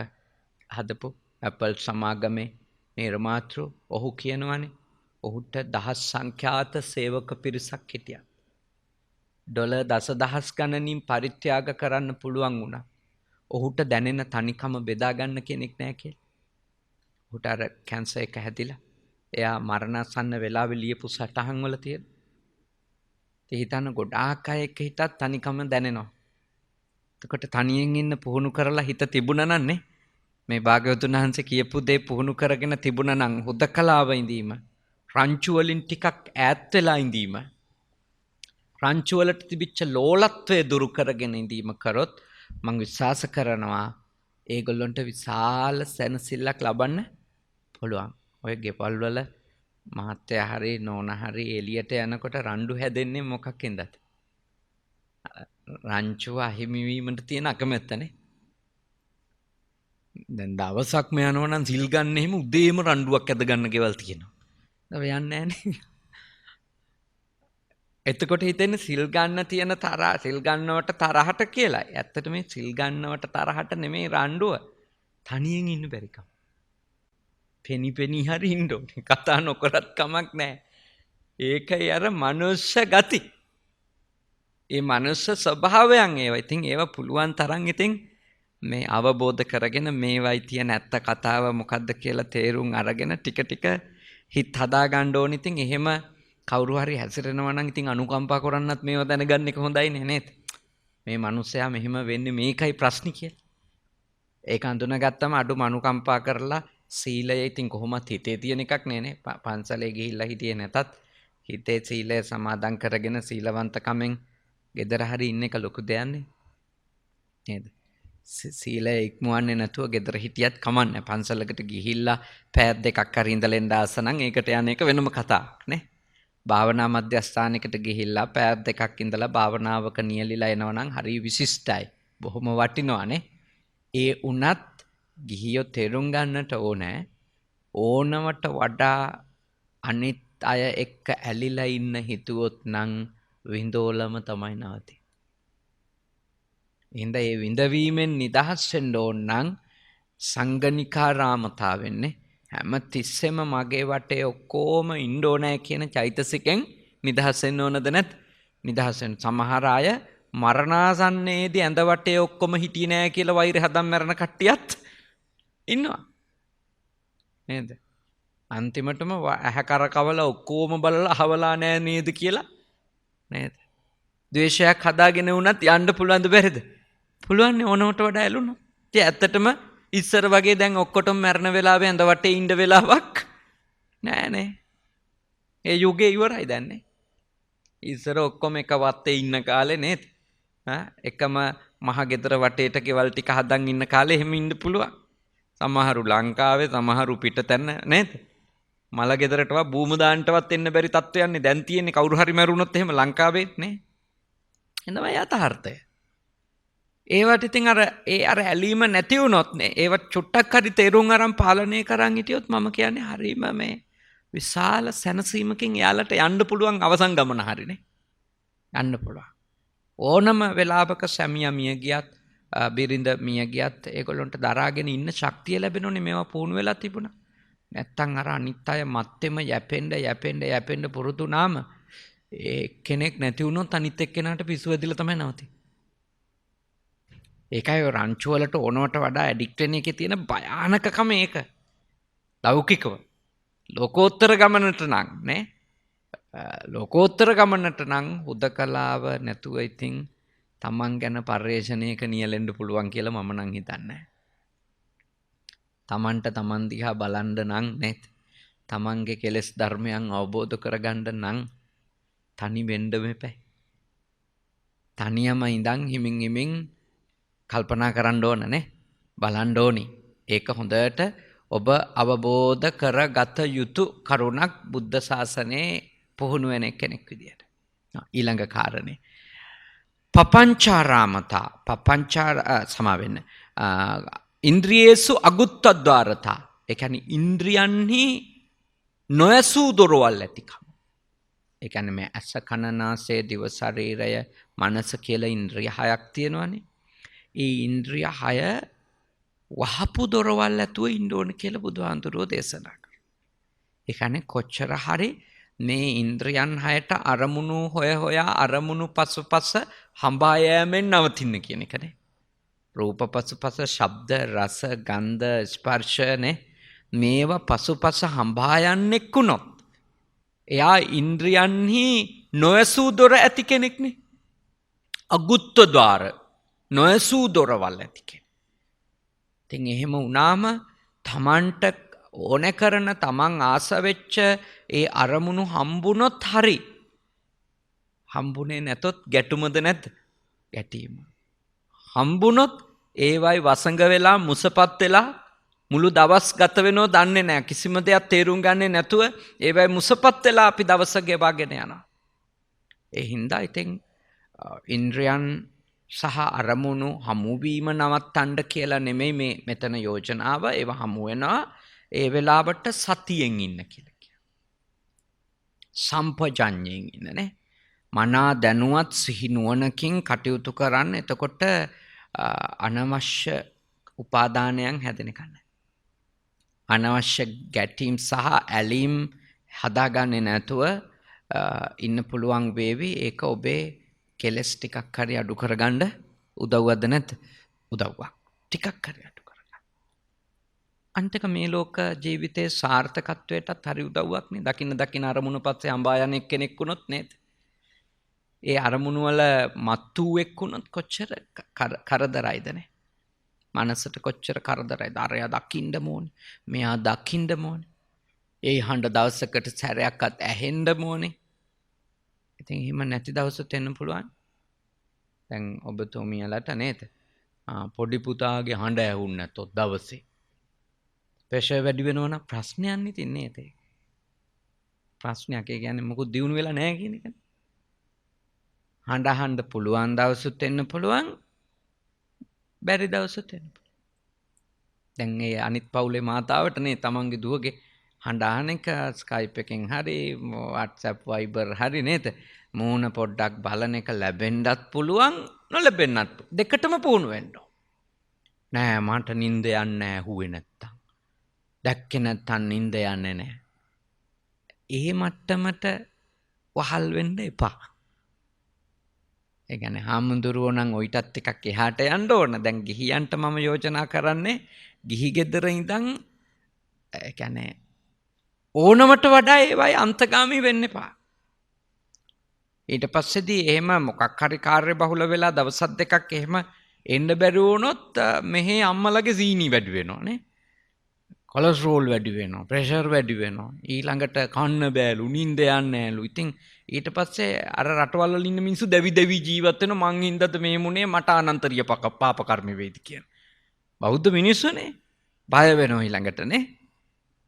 හදපු Apple සමාගමේ නිර්මාතෘ ඔහු කියනවානේ ඔහුට දහස් සංඛ්‍යාත සේවක පිරිසක් හිටියා. ඩොලර් දසදහස් ගණනින් පරිත්‍යාග කරන්න පුළුවන් වුණා. ඔහුට දැනෙන තනිකම බෙදා ගන්න කෙනෙක් නැහැ කියලා. ඔහුට අර කැන්සර් එක හැදිලා එයා මරණාසන්න වෙලාවෙ ලියපු සටහන් වල තියෙන. ඒ හිතන ගොඩාක් අය එක්ක හිටත් තනිකම දැනෙනවා. එතකොට තනියෙන් ඉන්න පුහුණු කරලා හිත තිබුණා නන්නේ මේ භාග්‍යවතුන් වහන්සේ කියපු දේ පුහුණු කරගෙන තිබුණා නම් හුදකලාව ඉඳීම, රංචු වලින් ටිකක් ඈත් වෙලා ඉඳීම, රංචු වලට තිබිච්ච ලෝලත්වය දුරු කරගෙන ඉඳීම කරොත් මම විශ්වාස කරනවා ඒගොල්ලන්ට විශාල සැනසෙල්ලක් ලබන්න පුළුවන්. ඔය ගෙපල් වල මහත්තයා හරි නෝනා හරි එළියට යනකොට රණ්ඩු හැදෙන්නේ මොකක්ින්දද? රංචුව අහිමි වීමට තියෙන අකමැත්තනේ. දැන් දවසක්ම යනවා නම් සිල් ගන්න එහෙම උදේම රණ්ඩුවක් ඇද ගන්න ගෙවල් තියෙනවා. ඒක යන්නේ නැහනේ. එතකොට හිතෙන්නේ සිල් ගන්න තියෙන තරහ සිල් ගන්නවට තරහට කියලා. ඇත්තට මේ සිල් ගන්නවට තරහට නෙමෙයි රණ්ඩුව. තනියෙන් ඉන්න බැරිකම. පෙනි හරි ඉන්න ඕනේ. කතා නොකරත් කමක් නැහැ. ඒකයි අර මනුෂ්‍ය ගති. ඒ මනුෂ්‍ය ස්වභාවයන් ඒවා. ඉතින් ඒවා පුළුවන් තරම් ඉතින් මේ අවබෝධ කරගෙන මේවයි තියෙන ඇත්ත කතාව මොකද්ද කියලා තේරුම් අරගෙන ටික ටික හිත හදා ගන්න ඕනේ. ඉතින් එහෙම කවුරු හරි හැසිරෙනවා නම් ඉතින් අනුකම්පා කරන්නත් මේව දැනගන්න එක හොඳයිනේ නේද? මේ මිනිස්සයා මෙහෙම වෙන්නේ මේකයි ප්‍රශ්නේ කියලා. ඒක අඳුනගත්තම අඩුම අනුකම්පා කරලා සීලය ඉතින් කොහොමත් හිතේ තියෙන එකක් නේ. පන්සලේ ගිහිල්ලා හිටියේ නැතත් හිතේ සීලය සමාදන් කරගෙන සීලවන්තකමෙන් gedara hari ඉන්න එක ලොකු දෙයක් නේද? සීලය ඉක්මවන්නේ නැතුව gedara හිටියත් කමන්නේ. පන්සලකට ගිහිල්ලා පැය දෙකක් හරි ඉඳලා එන්න ආස නම් ඒකට යන එක වෙනම කතාවක් නේ. භාවනා මධ්‍යස්ථානයකට ගිහිල්ලා පැය දෙකක් ඉඳලා භාවනාවක නියැලිලා එනවා නම් හරි විශිෂ්ටයි. බොහොම වටිනවානේ. ඒ උනත් ගිහියෝ තේරුම් ගන්නට ඕනවට වඩා අනිත් අය එක්ක ඇලිලා ඉන්න හිතුවොත් නම් විඳෝලම තමයි නවතින්නේ. එහෙනම් ඒ විඳවීමෙන් නිදහස් වෙන්න ඕන නම් සංගනිකාරාමතාව වෙන්නේ හැම තිස්සෙම මගේ වටේ ඔක්කොම ඉන්න ඕනෑ කියන චෛතසිකෙන් නිදහස් වෙන්න ඕනද නැත්? නිදහස් වෙන්න. සමහර අය මරණාසන්නයේදී ඇඳ වටේ ඔක්කොම හිටියේ නෑ කියලා වෛරය හදන් මරණ කට්ටියත් ඉන්නවා. නේද? අන්තිමටම ඇහැ කරකවල ඔක්කොම බලලා අහවලා නෑ නේද කියලා නේද? ද්වේෂයක් හදාගෙන වුණත් යන්න පුළුවන්ද බැරිද? පුළුවන් නේ ඕනවට වඩා ඇලුණා. ඉතින් ඇත්තටම ඉස්සර වගේ දැන් ඔක්කොටම මරණ වෙලාවේ ඇඳ වටේ ඉන්න වෙලාවක් නෑනේ. ඒ යුගයේ ඉවරයි දැන් නේ. ඉස්සර ඔක්කොම එක වත්තේ ඉන්න කාලේ නේද? එකම මහ ගෙදර වටේට ගෙවල් ටික හදන් ඉන්න කාලේ එහෙම ඉන්න පුළුවන්. සමහරු ලංකාවේ සමහරු පිටතැන නේද? මල ගෙදරටවත් බූම දාන්නටවත් එන්න බැරි තත්ත්වයන්නේ දැන් තියෙන්නේ. කවුරු හරි මැරුණොත් එහෙම ලංකාවේ නේ. එනවා යථාර්ථය. ඒවට ඉතින් අර ඇලීම නැති වුණොත් නේ ඒවත් චුට්ටක් හරි තේරුම් අරන් පාලනය කරන් හිටියොත් මම කියන්නේ හරීම මේ විශාල සැනසීමකින් යාලට යන්න පුළුවන් අවසන් ගමන හරිනේ. යන්න පුළුවන්. ඕනම වෙලාවක සැමියා මිය ගියත් බිරිඳ මිය ගියත් ඒගොල්ලන්ට දරාගෙන ඉන්න ශක්තිය ලැබෙනෝනේ මේවා පුහුණු වෙලා තිබුණා. නැත්තම් අර අනිත් අය මත්තෙම යැපෙන්න පුරුදුනාම ඒ කෙනෙක් නැති වුණොත් අනිත් එක්කෙනාට පිස්සු වැදිලා තමයි නවතින්නේ. ඒකයි රංචු වලට ඕනවට වඩා ඇඩික්ට් වෙන එකේ තියෙන භයානකකම ඒක. ලෞකිකව. ලෝකෝත්තර ගමනට නම් නේ. ලෝකෝත්තර ගමනට නම් හුදකලාව නැතුව ඉතින් තමන් ගැන පරිශ්‍රණයක නියැලෙන්න පුළුවන් කියලා මම නම් හිතන්නේ. තමන්ට තමන් දිහා බලන්න නම් නේ. තමන්ගේ කෙලෙස් ධර්මයන් අවබෝධ කරගන්න නම් තනි වෙන්න මෙපැයි. තනියම ඉඳන් හිමින් කල්පනා කරන්න ඕන නේ. බලන්න ඕනි. ඒක හොඳට ඔබ අවබෝධ කරගත යුතු කරුණක් බුද්ධ ශාසනයේ පුහුණු වෙන කෙනෙක් විදියට. ඊළඟ කාරණේ පපංචාරාමතා සමාවෙන්න. ඉන්ද්‍රියේසු අගුත්තද්වාරතා. ඒ කියන්නේ ඉන්ද්‍රියන්හි නොයසූ දොරවල් ඇතිකම. ඒ කියන්නේ මේ ඇස කන නාසය දිව ශරීරය මනස කියලා ඉන්ද්‍රිය හයක් තියෙනවානේ. ඒ ඉන්ද්‍රිය හය වහපු දොරවල් ඇතුව ඉන්න ඕන කියලා බුදුහාඳුරෝ දේශනා කරා. ඒ කියන්නේ කොච්චර හරි මේ ඉන්ද්‍රියන් හයට අරමුණු හොයා අරමුණු පසුපස හඹා යෑමෙන් නවතින්න කියන එකනේ. රූප පසුපස ශබ්ද රස ගන්ධ ස්පර්ශනේ මේවා පසුපස හඹා යන්නෙකුනොත් එයා ඉන්ද්‍රියන්හි නොයසූ දොර ඇති කෙනෙක්නේ. අගුත්ත ద్వාර නොයසූ දොරවල් ඇති කෙනෙක්. ඉතින් එහෙම වුණාම තමන්ට ඕන කරන තමන් ආස වෙච්ච ඒ අරමුණු හම්බුනොත් හරි. හම්බුනේ නැතොත් ගැටුමද නැද්ද? ගැටීම. හම්බුනොත් ඒවයි වසඟ වෙලා මුසපත් වෙලා මුළු දවස් ගත වෙනව දන්නේ නැහැ. කිසිම දෙයක් තේරුම් ගන්නේ නැතුව ඒවයි මුසපත් වෙලා අපි දවස ගෙවාගෙන යනවා. ඒ හින්දා ඉතින් ඉන්ද්‍රයන් සහ අරමුණු හමුවීම නවත්තන්න කියලා නෙමෙයි මේ මෙතන යෝජනාව. ඒව හමු වෙනවා. ඒ වෙලාවට සතියෙන් ඉන්න කියලා කියනවා. සම්පජඤ්ඤයෙන් ඉන්න නේ. මනා දැනුවත් සිහි නුවණකින් කටයුතු කරන්න. එතකොට අනවශ්‍ය උපාදානයන් හැදෙන කන්නේ. අනවශ්‍ය ගැටීම් සහ ඇලීම් හදාගන්නේ නැතුව ඉන්න පුළුවන් වේවි. ඒක ඔබේ කෙලස් ටිකක් හරි අඩු කරගන්න උදව්වද නැද්ද? උදව්වක්. ටිකක් හරි අඩු කරගන්න. අන්තික මේ ලෝක ජීවිතයේ සාර්ථකත්වයටත් හරි උදව්වක් නේ. දකින්න අරමුණු පස්සේ අඹා යන එක්කෙනෙක් වුණොත් නේද? ඒ අරමුණු වල මත්තු එක්කුණොත් කොච්චර කරදරයිද නේ. මනසට කොච්චර කරදරයිද. අරයා දකින්න ඕනේ. මෙයා දකින්න ඕනේ. ඒ හඬ දවසකට සැරයක්වත් ඇහෙන්න ඕනේ. ඉතින් එහෙම නැති දවසත් එන්න පුළුවන්. දැන් ඔබතුමියලට නේද? පොඩි පුතාගේ හඬ ඇහුන්නේ නැතොත් දවසේ ප්‍රෙෂර් වැඩි වෙනවා නම් ප්‍රශ්නයක් ඉතින් නේද? ප්‍රශ්නයක්. ඒ කියන්නේ මොකද දිනු වෙලා නැහැ කියන එක. හඬ අහන්න පුළුවන් දවසුත් එන්න පුළුවන්. බැරි දවසුත් එන්න පුළුවන්. දැන් ඒ අනිත් පවුලේ මාතාවට නේ තමන්ගේ දුවගේ හඬ අහන එක Skype එකෙන් හරි WhatsApp Viber හරි නේද? මූණ පොඩ්ඩක් බලන එක ලැබෙන්නත් පුළුවන් නොලැබෙන්නත් දෙකටම පුහුණු වෙන්න ඕන. නෑ මට නිින්ද යන්නේ නැහැ හුවේ නැත්තම්. දැක්කේ නැත්තම් නිින්ද යන්නේ නැහැ. ඒ මට්ටමට වහල් වෙන්න එපා. ඒ කියන්නේ හාමුදුරුවෝ නම් ඔයිටත් ටිකක් එහාට යන්න ඕන. දැන් ගිහියන්ට මම යෝජනා කරන්නේ ගිහි ගෙදර ඉඳන් ඒ කියන්නේ ඕනමට වඩා ඒවයි අන්තගාමී වෙන්න එපා. ඊට පස්සේදී එහෙම මොකක් හරි කාර්ය බහුල වෙලා දවසක් දෙකක් එහෙම එන්න බැරි වුණොත් මෙහි අම්මලගේ සීනි වැඩි වෙනවා නේ. කොලෙස්ටරෝල් වැඩි වෙනවා, ප්‍රෙෂර් වැඩි වෙනවා. ඊළඟට කන්න බෑලු, නිින්ද යන්නේ නැලු. ඉතින් ඊට පස්සේ අර රටවල් වල ඉන්න මිනිස්සු දැවි දැවි ජීවත් වෙන මං හින්දාද මේ මුනේ මට අනන්තරීය පාප කර්ම වේදි කියන. බෞද්ධ මිනිස්සුනේ බය වෙනවා ඊළඟටනේ.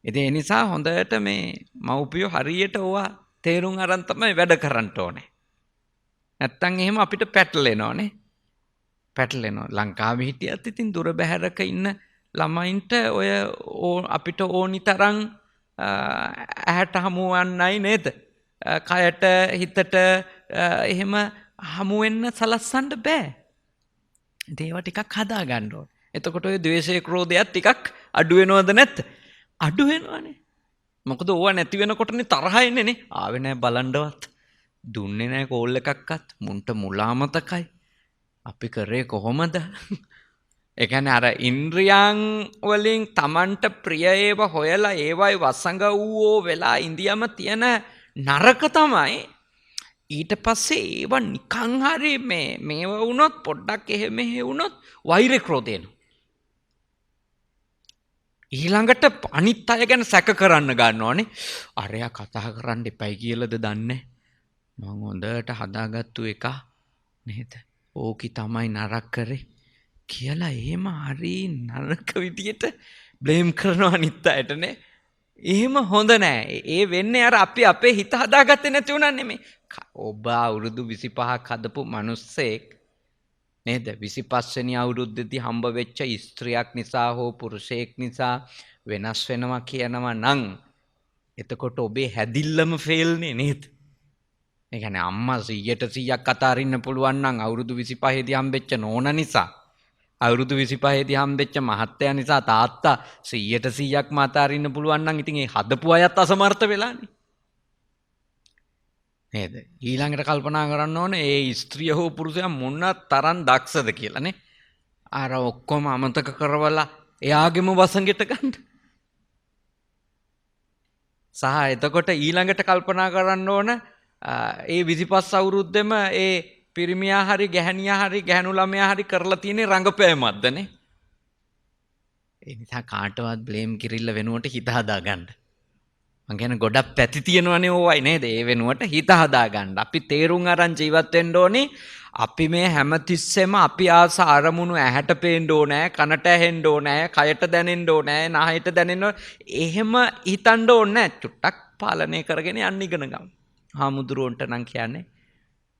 ඉතින් ඒ නිසා හොඳට මේ මව්පියෝ හරියට ඕවා තේරුම් අරන් තමයි වැඩ කරන්න ඕනේ. නැත්තම් එහෙම අපිට පැටලෙනවානේ. පැටලෙනවා. ලංකාවේ හිටියත් ඉතින් දුර බැහැරක ඉන්න ළමයින්ට ඔය අපිට ඕනි තරම් ඇහැට හමු වන්නයි නේද? කයට හිතට එහෙම හමු වෙන්න සලස්සන්න බෑ. ඒවා ටිකක් හදා ගන්න ඕනේ. එතකොට ඔය ද්වේෂය ක්‍රෝධයත් ටිකක් අඩු වෙනවද නැත්ද? අඩු වෙනවනේ. මොකද ඕවා නැති වෙනකොටනේ තරහ එන්නේ නේ. ආවේ නැහැ බලන්නවත්. දුන්නේ නැහැ කෝල් එකක්වත්. මුන්ට මුලාමතකයි. අපි කරේ කොහොමද? ඒ කියන්නේ අර ඉන්ද්‍රියන් වලින් Tamanට ප්‍රිය ඒව හොයලා ඒවයි වසඟ වූෝ වෙලා ඉන්දියම තියෙන නරක තමයි. ඊට පස්සේ ඒව නිකන් හරි මේව වුණොත් පොඩ්ඩක් එහෙම වුණොත් වෛර ක්‍රෝධේන. ඊළඟට අනිත් අය ගැන සැක කරන්න ගන්නවනේ. අරයා කතා කරන්න එපයි කියලාද දන්නේ. මම හොඳට හදාගත්තු එක නේද? ඕකි තමයි නරක කරේ කියලා එහෙම හරි නරක විදියට බ්ලේම් කරනවා අනිත් අයටනේ. එහෙම හොඳ නෑ. ඒ වෙන්නේ අර අපි අපේ හිත හදාගත්තේ නැති උනන් නෙමෙයි. ඔබ අවුරුදු 25ක් හදපු මිනිස්සෙක් නේද? 25 වෙනි අවුරුද්දේදී හම්බ වෙච්ච ස්ත්‍රියක් නිසා හෝ පුරුෂයෙක් නිසා වෙනස් වෙනවා කියනවා නම් එතකොට ඔබේ හැදිල්ලම ෆේල් නේද? ඒ කියන්නේ අම්මා 100% අතාරින්න පුළුවන් නම් අවුරුදු 25 දී හම්බෙච්ච නෝනා නිසා අවුරුදු 25 දී හම්බෙච්ච මහත්තයා නිසා තාත්තා 100%ක්ම අතාරින්න පුළුවන් නම් ඉතින් ඒ හදපු අයත් අසමර්ථ වෙලානේ. නේද? ඊළඟට කල්පනා කරන්න ඕනේ ඒ ස්ත්‍රිය හෝ පුරුෂයා මොන තරම් දක්ෂද කියලානේ. අර ඔක්කොම අමතක කරවලා එයාගෙම වසඟෙට ගන්න. සහ එතකොට ඊළඟට කල්පනා කරන්න ඕන ඒ 25 අවුරුද්දෙම ඒ පිරිමියා හරි ගැහණියා හරි ගැහණු ළමයා හරි කරලා තියෙන රංගපෑමක්දනේ. ඒ නිසා කාටවත් බ්ලේම් කිරිල්ල වෙනුවට හිත හදා ගන්න. මං කියන්නේ ගොඩක් පැති තියෙනවනේ ඕවයි නේද? ඒ වෙනුවට හිත හදා ගන්න. අපි තේරුම් අරන් ජීවත් වෙන්න ඕනේ. අපි මේ හැමතිස්සෙම අපි ආස අරමුණු ඇහැට පේන්න ඕනේ, කනට ඇහෙන්න ඕනේ, කයට දැනෙන්න ඕනේ, නහයට දැනෙන්න ඕනේ. එහෙම හිතන්න ඕනේ. චුට්ටක් පාලනය කරගෙන යන්න ඉගෙන ගමු. හාමුදුරුවන්ට නම් කියන්නේ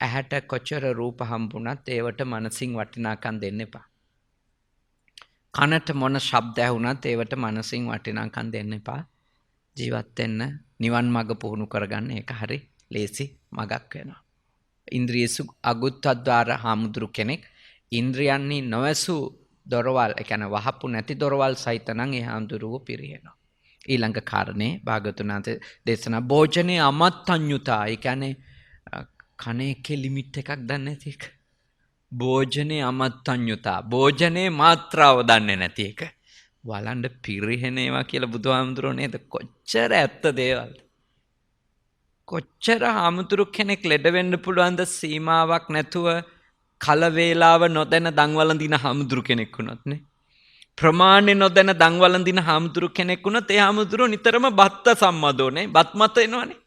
ඇහැට කොච්චර රූප හම්බුණත් ඒවට මනසින් වටිනාකම් දෙන්න එපා. කනට මොන ශබ්ද ඇහුණත් ඒවට මනසින් වටිනාකම් දෙන්න එපා. ජීවත් වෙන්න නිවන් මඟ පුහුණු කරගන්න ඒක හරි ලේසි මගක් වෙනවා. ඉන්ද්‍රියසු අගුත්තද්වාර හාමුදුරු කෙනෙක් ඉන්ද්‍රියන්හි නොවැසු දොරවල් ඒ කියන්නේ වහපු නැති දොරවල් සහිත නම් ඒ හාමුදුරුව පිරිහෙනවා. ඊළඟ කාරණේ භාගතුන් වහන්සේ දේශනා භෝජනේ අමත්තඤ්ඤුතා. ඒ කියන්නේ කණේකේ ලිමිට් එකක් දන්නේ නැති එක. භෝජනේ අමත්තඤ්ඤුතා. භෝජනේ මාත්‍රාව දන්නේ නැති එක. වලන්ඩ පිරිහෙනේවා කියලා බුදුහාමුදුරුවෝ නේද කොච්චර ඇත්ත දේවල්. කොච්චර හාමුදුරු කෙනෙක් ලෙඩ වෙන්න පුළුවන්ද සීමාවක් නැතුව කල වේලාව නොදැන දන් වළඳින හාමුදුරු කෙනෙක් වුණොත් නේ. ප්‍රමාණය නොදැන දන් වළඳින හාමුදුරු කෙනෙක් වුණොත් ඒ හාමුදුරුවෝ නිතරම බත්ත සම්මදෝනේ බත් මත එනවනේ.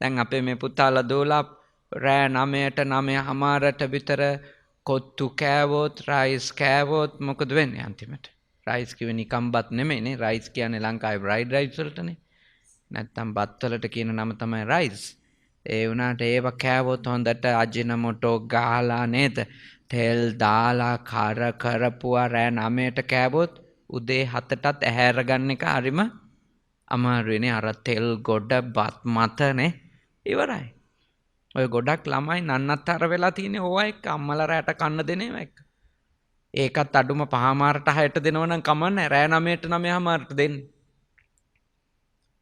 දැන් අපේ මේ පුතාලා දෝලා රෑ 9ට 9:00ට විතර කොත්තු කෑවොත් රයිස් කෑවොත් මොකද වෙන්නේ අන්තිමට? රයිස් කිව්වේ නිකම් බත් නෙමෙයිනේ. රයිස් කියන්නේ ලංකාවේ බ්‍රයිඩ් රයිස් වලටනේ. නැත්තම් බත් වලට කියන නම තමයි රයිස්. ඒ වුණාට ඒව කෑවොත් හොඳට අජිනමොටෝ ගහලා නේද? තෙල් දාලා කරපුවා රෑ 9ට කෑවොත් උදේ 7ටත් ඇහැර ගන්න එක හරිම අමාරුයිනේ. අර තෙල් ගොඩ බත් මතනේ ඉවරයි. ඔය ගොඩක් ළමයි නන්නත්තර වෙලා තියෙන්නේ ඕවා එක්ක අම්මලා රැට කන්න දෙනේම එක්ක. ඒකත් අඩුම 5:00ට 6ට දෙනවනම් කමන්නේ රෑ 9ට 9:00ට දෙන්න.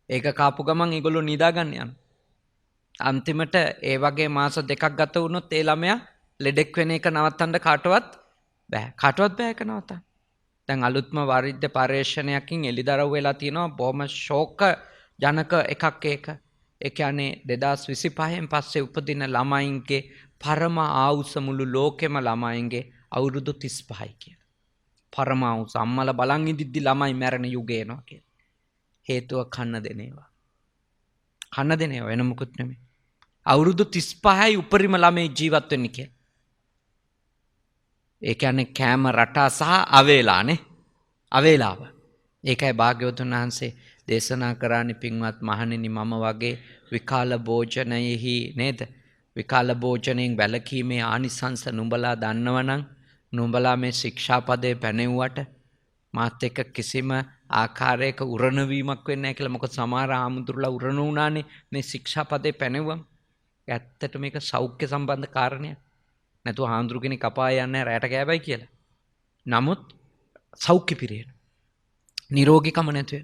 ඒක කාපු ගමන් ඒගොල්ලෝ නිදා ගන්න යන. අන්තිමට ඒ වගේ මාස 2ක් ගත වුණොත් ඒ ළමයා ලෙඩෙක් වෙන එක නවත්තන්න කාටවත් බෑ ඒක නවත්තන්න. දැන් අලුත්ම වෛද්‍ය පරීක්ෂණයකින් එළිදරව් වෙලා තියෙනවා බොහොම ශෝක ජනක එකක් ඒක. ඒ කියන්නේ 2025න් පස්සේ උපදින ළමයින්ගේ පරම ආයුෂ මුළු ලෝකෙම ළමයින්ගේ අවුරුදු 35යි කියලා. පරම ආයුෂ අම්මලා බලන් ඉඳිද්දි ළමයි මැරෙන යුගය එනවා කියලා. හේතුව කන්න දෙනේවා. කන්න දෙනේවා වෙන මොකුත් නෙමෙයි. අවුරුදු 35යි උපරිම ළමයි ජීවත් වෙන්නේ කියලා. ඒ කියන්නේ කෑම රටා සහ අවේලානේ. අවේලාව. ඒකයි භාග්‍යවතුන් වහන්සේ දේශනා කරන්නේ පින්වත් මහණෙනි මම වගේ විකාල භෝජනයෙහි නේද? විකාල භෝජනයෙන් වැළකීමේ ආනිසංස නුඹලා දන්නවනම් නුඹලා මේ ශික්ෂාපදේ පැනෙව්වට මාත් එක්ක කිසිම ආකාරයක උරණ වීමක් වෙන්නේ නැහැ කියලා. මොකද සමහර ආමුදුරලා උරණ වුණානේ මේ ශික්ෂාපදේ පැනෙව්වම. ඇත්තට මේක සෞඛ්‍ය සම්බන්ධ කාරණයක්. නැතුව ආඳුරු කෙනෙක් අපාය යන්නේ රැට කෑබයි කියලා. නමුත් සෞඛ්‍ය පිරෙන. නිරෝගීකම නැතුව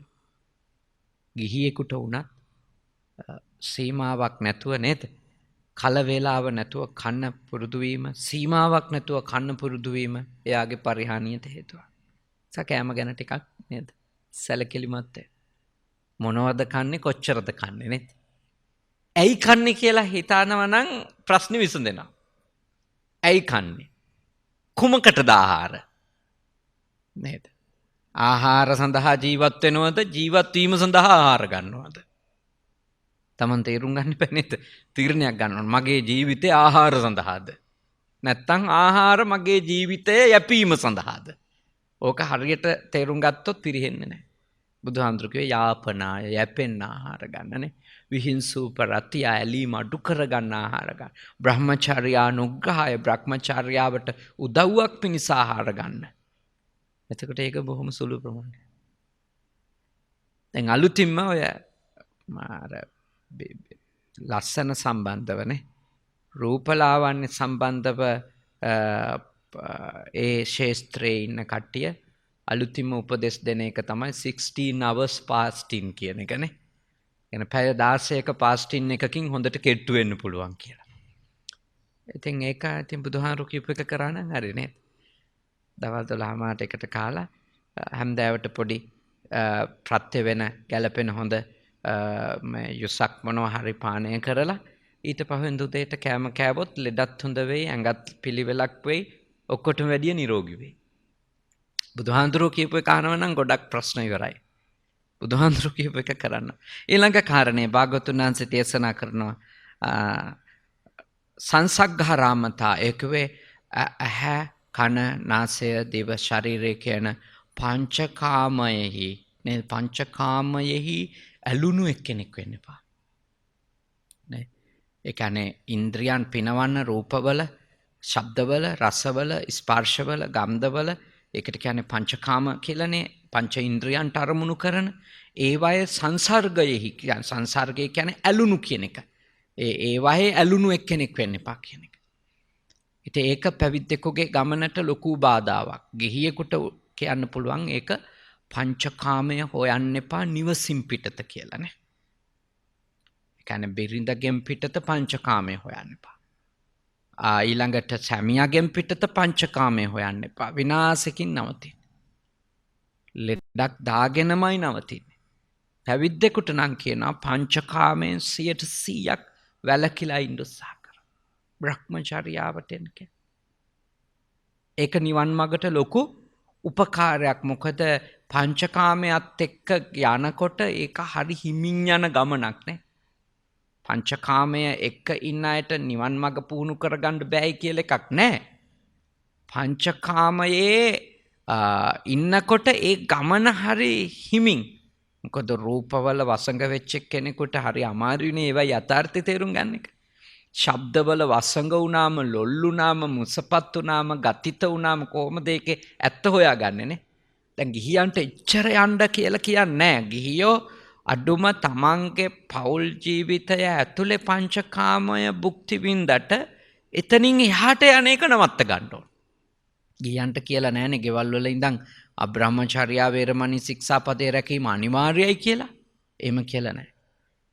ගිහියෙකුට වුණත් සීමාවක් නැතුව නේද? කල වේලාව නැතුව කන්න පුරුදු වීම, සීමාවක් නැතුව කන්න පුරුදු වීම එයාගේ පරිහානියට හේතුවක්. සකෑම ගැන ටිකක් නේද? සැලකිලිමත් වෙන්න. මොනවද කන්නේ කොච්චරද කන්නේ නේද? ඇයි කන්නේ කියලා හිතනවා නම් ප්‍රශ්නේ විසඳෙනවා. ඇයි කන්නේ? කුමකටද ආහාර? නේද? ආහාර සඳහා ජීවත් වෙනවද? ජීවත් වීම සඳහා ආහාර ගන්නවද? Taman තේරුම් ගන්න බෑ නේද? තීරණයක් ගන්න ඕන. මගේ ජීවිතේ ආහාර සඳහාද? නැත්නම් ආහාර මගේ ජීවිතයේ යැපීම සඳහාද? ඕක හරියට තේරුම් ගත්තොත් පිරෙන්නේ නැහැ. බුදුහාමුදුරු කිව්වේ යාපනාය යැපෙන්න ආහාර ගන්නනේ. විහිංසූපරතිය ඇලීම අඩු කර ගන්න ආහාර ගන්න. බ්‍රහ්මචර්යා නුග්‍රහය බ්‍රහ්මචර්යාවට උදව්වක් පිණිස ආහාර ගන්න. එතකොට ඒක බොහොම සුළු ප්‍රමාණයක්. දැන් අලුතින්ම ඔය මාර ලස්සන සම්බන්ධවනේ රූපලාවන්‍ය සම්බන්ධව ඒ ශේස්ත්‍රයේ ඉන්න කට්ටිය අලුතින්ම උපදෙස් දෙන එක තමයි 16 hours fasting කියන එකනේ. එන පැය 16ක fasting එකකින් හොඳට කෙට්ටු වෙන්න පුළුවන් කියලා. ඉතින් ඒක ඉතින් බුදුහාරු කියපු එක කරා නම් හරි නේද? දවල් 12 එකට කාලා හැමදාවට පොඩි ප්‍රත්‍ය වෙන ගැළපෙන හොඳ යුසක් මොනවා හරි පානය කරලා ඊට පහුවෙන් දුදේට කෑම කෑවොත් ලෙඩත් හොඳ වෙයි, ඇඟත් පිළිවෙලක් වෙයි, ඔක්කොටම වැඩිය නිරෝගී වෙයි. බුදුහාඳුරෝ කියපු එක අහනවා නම් ගොඩක් ප්‍රශ්න ඉවරයි. බුදුහාඳුරෝ කියපු එක කරන්න. ඊළඟ කාරණේ භාගතුන් වහන්සේ දේශනා කරනවා සංසග්ඝාරාමතා ඒකවේ ඇහැ කන නාසය දිව ශරීරය කියන පංචකාමයෙහි නේ පංචකාමයෙහි ඇලුණු එක්කෙනෙක් වෙන්න එපා. නේ ඒ කියන්නේ ඉන්ද්‍රියන් පිනවන්න රූපවල, ශබ්දවල, රසවල, ස්පර්ශවල, ගන්ධවල ඒකට කියන්නේ පංචකාම කියලානේ. පංච ඉන්ද්‍රියන්ට අරමුණු කරන ඒවයේ සංසර්ගයෙහි කියන්නේ සංසර්ගය කියන්නේ ඇලුණු කියන එක. ඒවයේ ඇලුණු එක්කෙනෙක් වෙන්න එපා කියන එක. ඉතින් ඒක පැවිද්දෙකුගේ ගමනට ලොකු බාධාවක්. ගිහියෙකුට කියන්න පුළුවන් ඒක පංචකාමය හොයන්න එපා නිවසින් පිටත කියලානේ. ඒ කියන්නේ බිරිඳගෙන් පිටත පංචකාමය හොයන්න එපා. ඊළඟට සැමියාගෙන් පිටත පංචකාමය හොයන්න එපා. විනාශකින් නවතින. ලෙඩක් දාගෙනමයි නවතින්නේ. පැවිද්දෙකුට නම් කියනවා පංචකාමයෙන් 100%ක් වැළකීලා ඉන්න උත්සාහ කරන්න. බ්‍රහ්මචර්යාවට එන්න. ඒක නිවන් මගට ලොකු උපකාරයක්. මොකද පංචකාමයට එක්ක යනකොට ඒක හරි හිමින් යන ගමනක් නේ. පංචකාමය එක්ක ඉන්න අයට නිවන් මඟ පුහුණු කරගන්න බෑයි කියලා එකක් නැහැ. පංචකාමයේ ඉන්නකොට ඒ ගමන හරි හිමින්. මොකද රූපවල වසඟ වෙච්ච කෙනෙකුට හරි අමාරුයිනේ ඒවා යථාර්ථය තේරුම් ගන්න එක. ශබ්දවල වසඟ වුණාම, ලොල් වුණාම, මුසපත් වුණාම, ගතිත වුණාම කොහොමද ඒකේ ඇත්ත හොයාගන්නේ නේ? දැන් ගිහියන්ට එච්චර යන්න කියලා කියන්නේ නැහැ. ගිහියෝ අඩුම තමන්ගේ පෞල් ජීවිතය ඇතුලේ පංචකාමය භුක්ති විඳට එතනින් එහාට යන එක නවත්ත ගන්න ඕන. ගියන්ට කියලා නැහැනේ ගෙවල් වල ඉඳන් අබ්‍රහ්මචර්යා වේරමණී ශික්ෂාපදේ රැකීම අනිවාර්යයි කියලා. එහෙම කියලා නැහැ.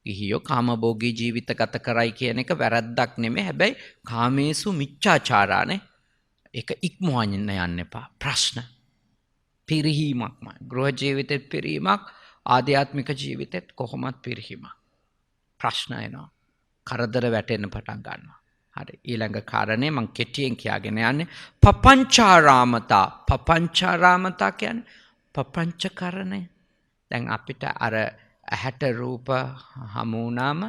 ගිහියෝ කාමභෝගී ජීවිත ගත කරයි කියන එක වැරද්දක් නෙමෙයි. හැබැයි කාමේසු මිච්ඡාචාරානේ. ඒක ඉක්මවන්න යන්න එපා. ප්‍රශ්න පිරිහීමක්ම. ගෘහ ජීවිතෙත් පිරිහීමක්, ආධ්‍යාත්මික ජීවිතෙත් කොහොමත් පිරිහීමක්. ප්‍රශ්න එනවා. කරදර වැටෙන්න පටන් ගන්නවා. හරි, ඊළඟ කාරණේ මං කෙටියෙන් කියාගෙන යන්නේ පපංචාරාමතා. පපංචාරාමතා කියන්නේ පපංචකරණය. දැන් අපිට අර ඇහැට රූප හමු වුණාම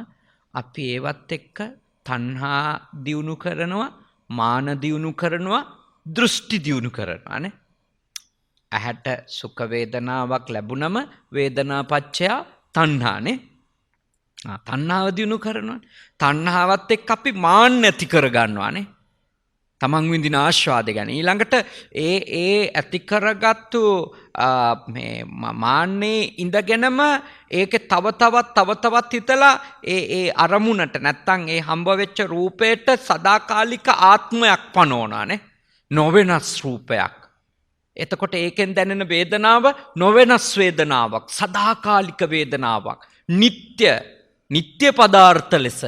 අපි ඒවත් එක්ක තණ්හා දියුණු කරනවා, මාන දියුණු කරනවා, දෘෂ්ටි දියුණු කරනවා නේ. ඇහැට සුඛ වේදනාවක් ලැබුණම වේදනාපච්චය තණ්හානේ. තණ්හාව දිනු කරනවා. තණ්හාවත් එක්ක අපි මාන්න ඇති කර ගන්නවානේ. තමන් විඳින ආස්වාද ගැන. ඊළඟට ඒ ඇති කරගත්තු මේ මාන්නේ ඉඳගෙනම ඒකේ තව තවත් හිතලා ඒ අරමුණට නැත්තම් ඒ හම්බ වෙච්ච රූපයට සදාකාලික ආත්මයක් පනවනවානේ. නොවෙනස් රූපයක්. එතකොට ඒකෙන් දැනෙන වේදනාව නොවෙනස් වේදනාවක්, සදාකාලික වේදනාවක්, නිත්‍ය පදාර්ථ ලෙස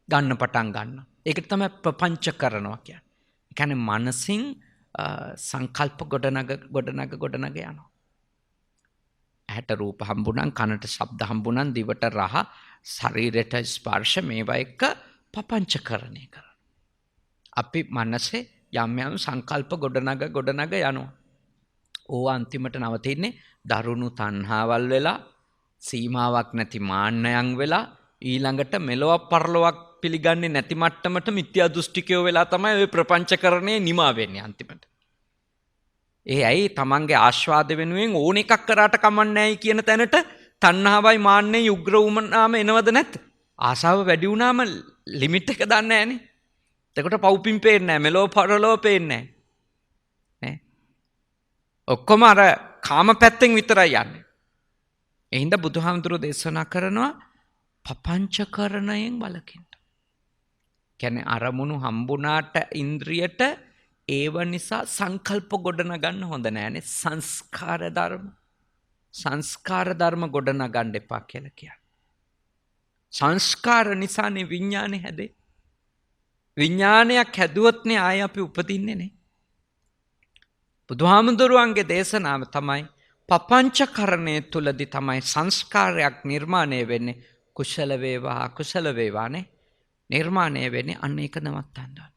ගන්න පටන් ගන්න. ඒකට තමයි ප්‍රපංච කරනවා කියන්නේ. ඒ කියන්නේ මනසින් සංකල්ප ගොඩනග යනවා. ඇහැට රූප හම්බුණන්, කනට ශබ්ද හම්බුණන්, දිවට රහ, ශරීරයට ස්පර්ශ, මේවා එක්ක ප්‍රපංචකරණය කරනවා. අපි මනසේ යම් සංකල්ප ගොඩනග යනවා. ඕව අන්තිමට නවතින්නේ දරුණු තණ්හාවල් වෙලා, සීමාවක් නැති මාන්නයන් වෙලා, ඊළඟට මෙලොවක් පරලොවක් පිළිගන්නේ නැති මට්ටමට මිත්‍යා දෘෂ්ටිකයෝ වෙලා තමයි ඔය ප්‍රපංචකරණය නිමා වෙන්නේ අන්තිමට. ඒ ඇයි තමන්ගේ ආස්වාද වෙනුවෙන් ඕන එකක් කරාට කමන්නේ නැයි කියන තැනට තණ්හාවයි මාන්නයි උග්‍ර වුණාම එනවද නැත්? ආසාව වැඩි වුණාම ලිමිට් එක දන්නේ නැහනේ. එතකොට පව්පින් පේන්නේ නැහැ, මෙලොව පරලොව පේන්නේ නැහැ. ඔක්කොම අර කාම පැත්තෙන් විතරයි යන්නේ. එහින්ද බුදුහාමුදුරුවෝ දේශනා කරනවා පපංචකරණයෙන් වළකින්න. කියන්නේ අරමුණු හම්බුණාට ඉන්ද්‍රියට ඒව නිසා සංකල්ප ගොඩනගන්න හොඳ නෑනේ. සංස්කාර ධර්ම ගොඩනගන්න එපා කියලා කියන්නේ. සංස්කාර නිසානේ විඥානේ හැදේ. විඥානයක් හැදුවොත්නේ ආය අපි උපදින්නේ නේ. බුදුහාමුදුරුවන්ගේ දේශනාව තමයි පපංචකරණය තුලදී තමයි සංස්කාරයක් නිර්මාණය වෙන්නේ. කුසල වේවා අකුසල වේවානේ නිර්මාණය වෙන්නේ. අන්න ඒක නවත්තන්න ඕන.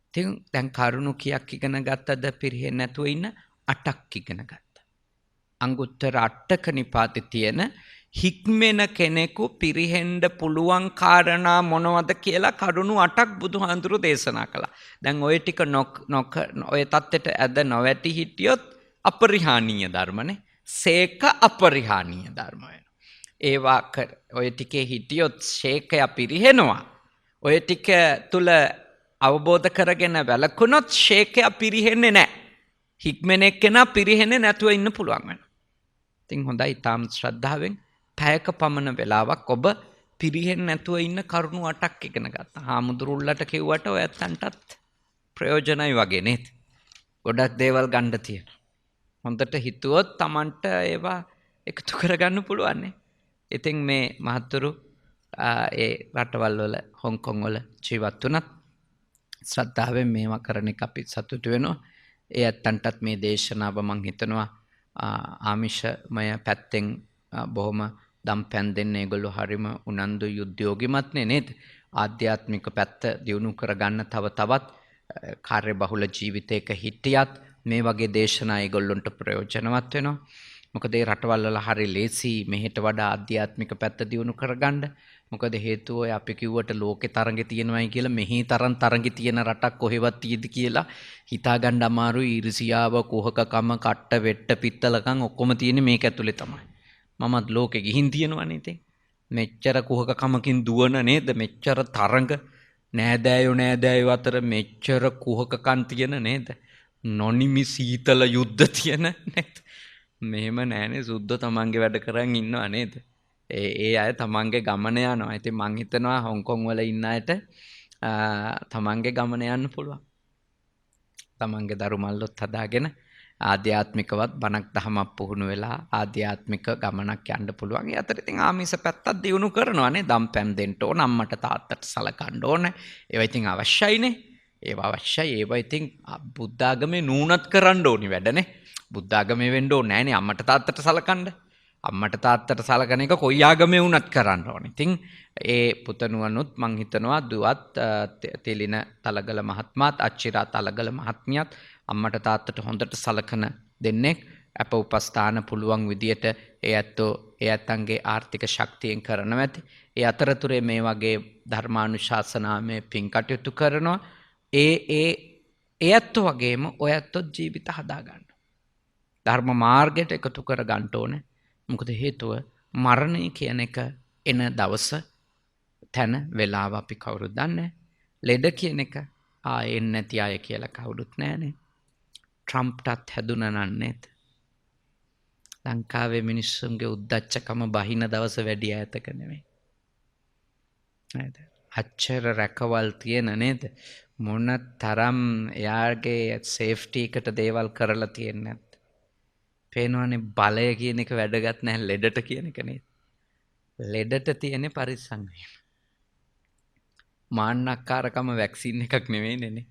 ඉතින් දැන් කරුණු කීයක් ඉගෙන ගත්තද? පිරෙන්නේ නැතුව ඉන්න 8ක් ඉගෙන ගත්තා. අංගුත්තර අට්ඨක නිපාතේ තියෙන හික්මෙන කෙනෙකු පිරෙහෙන්න පුළුවන් කාරණා මොනවද කියලා කරුණු 8ක් බුදුහාඳුරු දේශනා කළා. දැන් ওই ටික ඔය தත්තෙට ඇද නොවැටි හිටියොත් අපරිහානීය ධර්මනේ. සේක අපරිහානීය ධර්ම වෙනවා. ඒවා ඔය ටිකේ හිටියොත් ශේකය පිරිහෙනවා. ඔය ටික තුල අවබෝධ කරගෙන වැළකුණොත් ශේකය පිරිහෙන්නේ නැහැ. හික්මෙන එක්කෙනා පිරිහෙන්නේ නැතුව ඉන්න පුළුවන් වෙනවා. ඉතින් හොඳයි, තාම ශ්‍රද්ධාවෙන් පැයක පමණ වෙලාවක් ඔබ පිරිහෙන්නේ නැතුව ඉන්න කරුණු 8ක් ඉගෙන ගත්තා. හාමුදුරුල්ලට කිව්වට ඔය ඇත්තන්ටත් ප්‍රයෝජනයි වගේ නේද? ගොඩක් දේවල් ගන්න තියෙනවා. හොඳට හිතුවොත් Tamanට ඒවා එකතු කරගන්න පුළුවන් නේ. ඉතින් මේ මහත්තුරු ඒ රටවල් වල හොංකොං වල ජීවත් වුණත් ශ්‍රද්ධාවෙන් මේවා කරන එක අපි සතුටු වෙනවා. ඒ ඇත්තන්ටත් මේ දේශනාව මම හිතනවා ආමිෂමය පැත්තෙන් බොහොම දම් පැන් දෙන්න ඒගොල්ලෝ හරිම උනන්දු යුද්ධයෝගිමත්නේ නේද? ආධ්‍යාත්මික පැත්ත දියුණු කරගන්න තව තවත් කාර්ය බහුල ජීවිතයක හිටියත් මේ වගේ දේශනා ඒගොල්ලොන්ට ප්‍රයෝජනවත් වෙනවා. මොකද ඒ රටවල් වල හරි ලේසි මෙහෙට වඩා ආධ්‍යාත්මික පැත්ත දියුණු කරගන්න. මොකද හේතුව ඔය අපි කිව්වට ලෝකේ තරඟේ තියෙනවයි කියලා මෙහි තරඟේ තියෙන රටක් කොහෙවත් තියෙද කියලා හිතාගන්න අමාරුයි. ඊර්ෂියාව, කුහකකම, කට්ට වෙට්ට පිත්තලකම් ඔක්කොම තියෙන්නේ මේක ඇතුලේ තමයි. මමත් ලෝකෙ ගිහින් තියෙනවනේ ඉතින්. මෙච්චර කුහකකමකින් දුවන නේද? මෙච්චර තරඟ නෑදෑයෝ අතර මෙච්චර කුහකකම් තියෙන නේද? නොනිමි සීතල යුද්ධ තියෙන නේද? මෙහෙම නෑනේ සුද්ධ තමන්ගේ වැඩ කරන් ඉන්නවා නේද? ඒ අය තමන්ගේ ගමන යනවා. ඉතින් මං හිතනවා හොංකොං වල ඉන්න අයට තමන්ගේ ගමන යන්න පුළුවන්. තමන්ගේ දරු මල්ලොත් හදාගෙන ආධ්‍යාත්මිකවත් බණක් දහමක් පුහුණු වෙලා ආධ්‍යාත්මික ගමනක් යන්න පුළුවන්. ඒ අතර ඉතින් ආමිෂ පැත්තක් දියුණු කරනවා නේ. දම් පැම් දෙන්න ඕන, අම්මට තාත්තට සලකන්න ඕන. ඒවා ඉතින් අවශ්‍යයිනේ. ඒවා අවශ්‍යයි. ඒවා ඉතින් බුද්ධ ආගමේ නූනත් කරන්න ඕනි වැඩනේ. බුද්ධ ආගමේ වෙන්න ඕනේ නෑනේ අම්මට තාත්තට සලකන්න. අම්මට තාත්තට සලකන එක කොයි ආගමේ වුණත් කරන්න ඕනේ. ඉතින් ඒ පුතණුවනුත් මං හිතනවා දුවත් තෙලින තලගල මහත්මයාත් අච්චිරා තලගල මහත්මියත් අම්මට තාත්තට හොඳට සලකන දෙන්නෙක් අප උපස්ථාන පුළුවන් විදියට ඒ ඇත්තන්ගේ ආර්ථික ශක්තියෙන් කරනවා ඇති. ඒ අතරතුරේ මේ වගේ ධර්මානුශාසනාමය පින් කටයුතු කරනවා. ඒ ඇත්තෝ වගේම ඔය ඇත්තොත් ජීවිත හදා ගන්න. ධර්ම මාර්ගයට එකතු කර ගන්න ඕනේ. මොකද හේතුව මරණය කියන එක එන දවස තැන වෙලාව අපි කවුරුත් දන්නේ. ලෙඩ කියන එක එන්නේ නැති අය කියලා කවුරුත් නැහනේ. ට්‍රම්ප්ටත් හැදුනා නන්නේත්. ලංකාවේ මිනිස්සුන්ගේ උද්දච්චකම බහින දවස වැඩි ඈතක නෙමෙයි. නේද? අච්චර රැකවල් තියෙන නේද? මොන තරම් එයාගේ සේෆ්ටි එකට දේවල් කරලා තියෙන්නේ නැද්ද? පේනවනේ බලය කියන එක වැදගත් නැහැ ලෙඩට කියන එක නේද? ලෙඩට තියෙන පරිස්සම් වීම. මාන්නක්කාරකම වැක්සින් එකක් නෙවෙයිනේ නේ.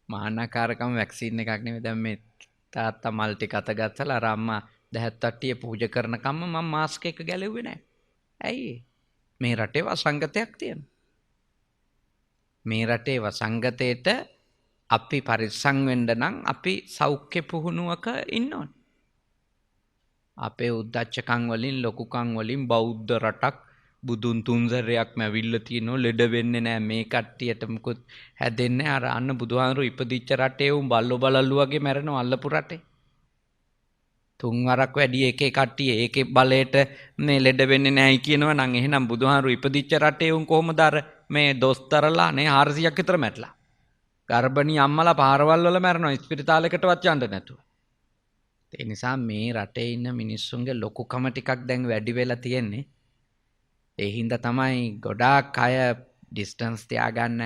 මාන්නක්කාරකම වැක්සින් එකක් නෙවෙයි. දැන් මේ තාත්තා මල් ටික අත ගත්තලා අර අම්මා දහත් තට්ටිය පූජා කරන කම්ම මම මාස්ක් එක ගැලෙව්වේ නැහැ. ඇයි? මේ රටේ වසංගතයක් තියෙනවා. මේ රටේ වසංගතයට අපි පරිස්සම් වෙන්න නම් අපි සෞඛ්‍ය පුහුණුවක ඉන්න ඕනේ. අපේ උද්දච්චකම් වලින් ලොකුකම් වලින් බෞද්ධ රටක් බුදුන් තුන්සරයක්ම ඇවිල්ලා තියෙනවා ලෙඩ වෙන්නේ නැහැ මේ කට්ටියට මොකොත් හැදෙන්නේ අර අන්න බුදුහාමුදුරු ඉපදිච්ච රටේ උන් බල්ලෝ බලල්ලු වගේ මැරෙනවා අල්ලපු රටේ. තුන් වරක් වැඩි එකේ කට්ටිය ඒකේ බලයට මේ ලෙඩ වෙන්නේ නැහැයි කියනවා නම් එහෙනම් බුදුහාමුදුරු ඉපදිච්ච රටේ උන් කොහොමද අර මේ දොස්තරලා නේ 400ක් විතර මැරලා. ගර්භණී අම්මලා පාරවල් වල මැරෙනවා ඉස්පිරිතාලයකටවත් යන්න නැතුව. ඒ නිසා මේ රටේ ඉන්න මිනිස්සුන්ගේ ලොකුකම ටිකක් දැන් වැඩි වෙලා තියෙන්නේ. ඒ හින්දා තමයි ගොඩාක් අය ඩිස්ටන්ස් තියාගන්න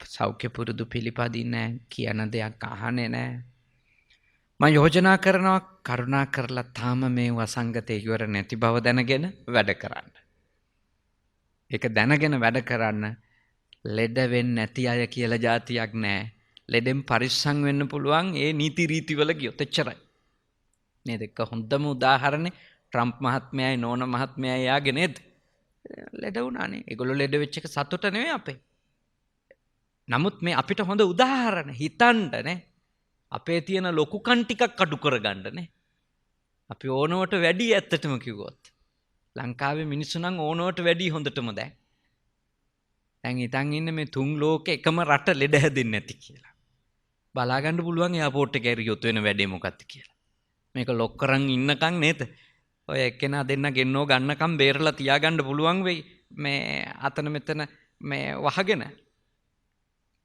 සෞඛ්‍ය පුරුදු පිළිපදින්නේ කියන දෙයක් අහන්නේ නැහැ. මම යෝජනා කරනවා කරුණා කරලා තාම මේ වසංගතේ ඉවර නැති බව දැනගෙන වැඩ කරන්න. ඒක දැනගෙන වැඩ කරන්න. ලෙඩ වෙන්නේ නැති අය කියලා જાතියක් නැහැ. ලෙඩෙන් පරිස්සම් වෙන්න පුළුවන් ඒ නීති රීති වල ගියොත් එච්චරයි. නේද? ඒක හොඳම උදාහරණේ ට්‍රම්ප් මහත්මයායි නෝන මහත්මයායි යාගේ නේද? ලෙඩ වුණානේ. ඒගොල්ලෝ ලෙඩ වෙච්ච එක සතුට නෙවෙයි අපේ. නමුත් මේ අපිට හොඳ උදාහරණ හිතන්න නේ. අපේ තියෙන ලොකුකම් ටිකක් අඩු කරගන්න නේ. අපි ඕනවට වැඩි ඇත්තටම කිව්වොත්. ලංකාවේ මිනිස්සු නම් ඕනවට වැඩි හොඳටම දැන්. දැන් හිතන් ඉන්නේ මේ තුන් ලෝකේ එකම රට ලෙඩ හැදෙන්නේ නැති කියලා. බලාගන්න පුළුවන් එයාපෝට් එකේ ගියොත් වෙන වැඩේ මොකක්ද කියලා. මේක ලොක් කරන් ඉන්නකම් නේද? ඔය එක්කෙනා දෙන්න ගෙන්නෝ ගන්නකම් බේරලා තියාගන්න පුළුවන් වෙයි. මේ අතන මෙතන මේ වහගෙන.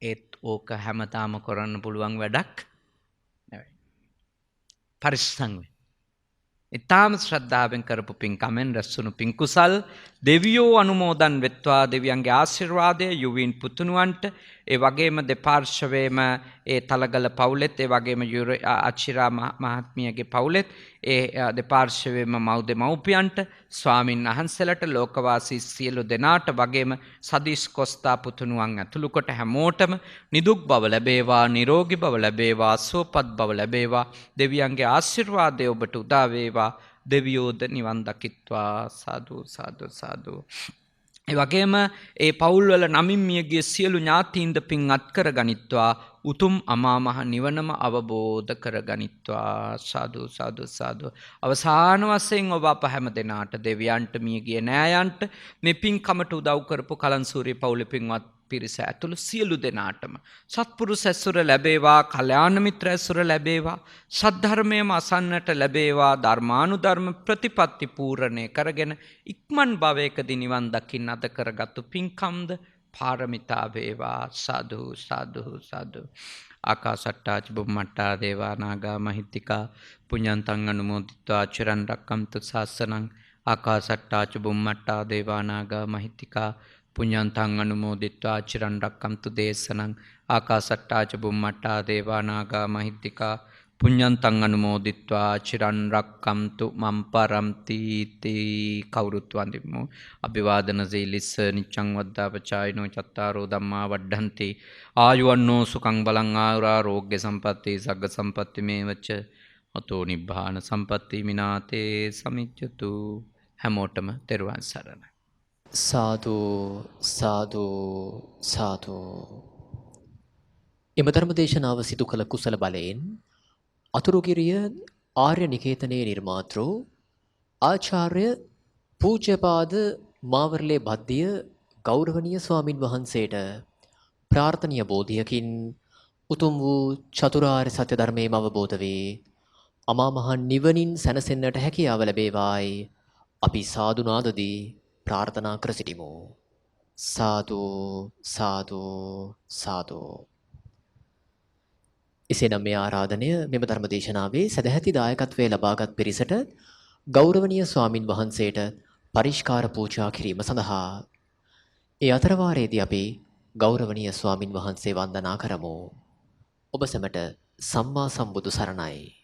ඒත් ඕක හැමතාම කරන්න පුළුවන් වැඩක් නෙවෙයි. පරිස්සම් වෙන්න. ඊටාම ශ්‍රද්ධාවෙන් කරපු පින්කමෙන් රැස්වුණු පින් කුසල් දෙවියෝ අනුමෝදන් වෙත්වා දෙවියන්ගේ ආශිර්වාදය යුවීන් පුතුණුවන්ට ඒ වගේම දෙපාර්ශවයේම ඒ තලගල පවුලෙත් ඒ වගේම අචිරා මහත්මියගේ පවුලෙත් ඒ දෙපාර්ශවයේම මව්පියන්ට ස්වාමින් වහන්සේලාට ලෝකවාසී සියලු දෙනාට වගේම සදීස් කොස්තා පුතුණුවන් ඇතුළු කොට හැමෝටම නිදුක් බව ලැබේවා, නිරෝගී බව ලැබේවා, සුවපත් බව ලැබේවා. දෙවියන්ගේ ආශිර්වාදය ඔබට උදා වේවා. දෙවියෝද නිවන් දකිත්වා. සාදු සාදු සාදු. ඒ වගේම ඒ පවුල්වල නමින් මියගිය සියලු ඥාතීන්ද පින් අත්කර ගනිත්වා. උතුම් අමා මහ නිවනම අවබෝධ කර ගනිත්වා. සාදු සාදු සාදු. අවසාන වශයෙන් ඔබ අප හැම දෙනාට දෙවියන්ට මියගිය නෑයන්ට මේ පින්කමට උදව් කරපු කලන්සූරිය පවුලේ පින්වත් පිරිස ඇතුළු සියලු දෙනාටම සත්පුරුෂ ඇසුර ලැබේවා, කල්යාණ මිත්‍ර ඇසුර ලැබේවා, සද්ධර්මයම අසන්නට ලැබේවා, ධර්මානුධර්ම ප්‍රතිපත්ති පූර්ණේ කරගෙන ඉක්මන් භවයකදී නිවන් දකින්න අද කරගත්තු පින්කම්ද පාරමිතා වේවා. සාදු සාදු සාදු. ආකාසට්ටා චුම්මට්ටා දේවා නාග මහිත්‍තිකා පුඤ්ඤන්තං අනුමෝදිත්වා චිරන් රක්කන්තු ශාසනං. ආකාසට්ටා චුම්මට්ටා දේවා නාග මහිත්‍තිකා පුඤ්ඤන්තං අනුමෝදිත්වා චිරන් රක්කන්තු දේශනං. ආකාසට්ටා චුම්මට්ටා දේවා නාග මහිත්‍තිකා පුඤ්ඤන්තං අනුමෝදිත්වා චිරන් රක්කන්තු මම් පරම්ති තී. කවුරුත් වන්දිමු. අභිවාදන සීලිස්ස නිච්ඡං වද්දාපචායිනෝ චත්තාරෝ ධම්මා වඩ්ඩන්ති ආයුවන්නෝ සුඛං බලං ආරෝග්‍ය සම්පatti සග්ග සම්පatti මේවච අතෝ නිබ්බාන සම්පatti මිනාතේ සමිච්ඡතු. හැමෝටම තෙරුවන් සරණයි. සාදු සාදු සාදු. එම ධර්ම දේශනාව සිදු කළ කුසල බලයෙන් අතුරුගිරිය ආර්ය නිකේතනයේ නිර්මාතෘ ආචාර්ය පූජ්‍යපාද මාවර්ලේ බද්දිය ගෞරවනීය ස්වාමින් වහන්සේට ප්‍රාර්ථනීය බෝධියකින් උතුම් වූ චතුරාර්ය සත්‍ය ධර්මයේම අවබෝධ වේ අමා මහ නිවනින් සැනසෙන්නට හැකියාව ලැබේවායි අපි සාදු නාදදී ප්‍රාර්ථනා කර සිටිමු. සාදු සාදු සාදු. එසේනම් මේ ආරාධනය මෙම ධර්ම දේශනාවේ සදැහැති දායකත්වයේ ලබාගත් පිරිසට ගෞරවනීය ස්වාමින් වහන්සේට පරිස්කාර පූජා කිරීම සඳහා ඒ අතරවාරයේදී අපි ගෞරවනීය ස්වාමින් වහන්සේ වන්දනා කරමු. ඔබ සැමට සම්මා සම්බුදු සරණයි.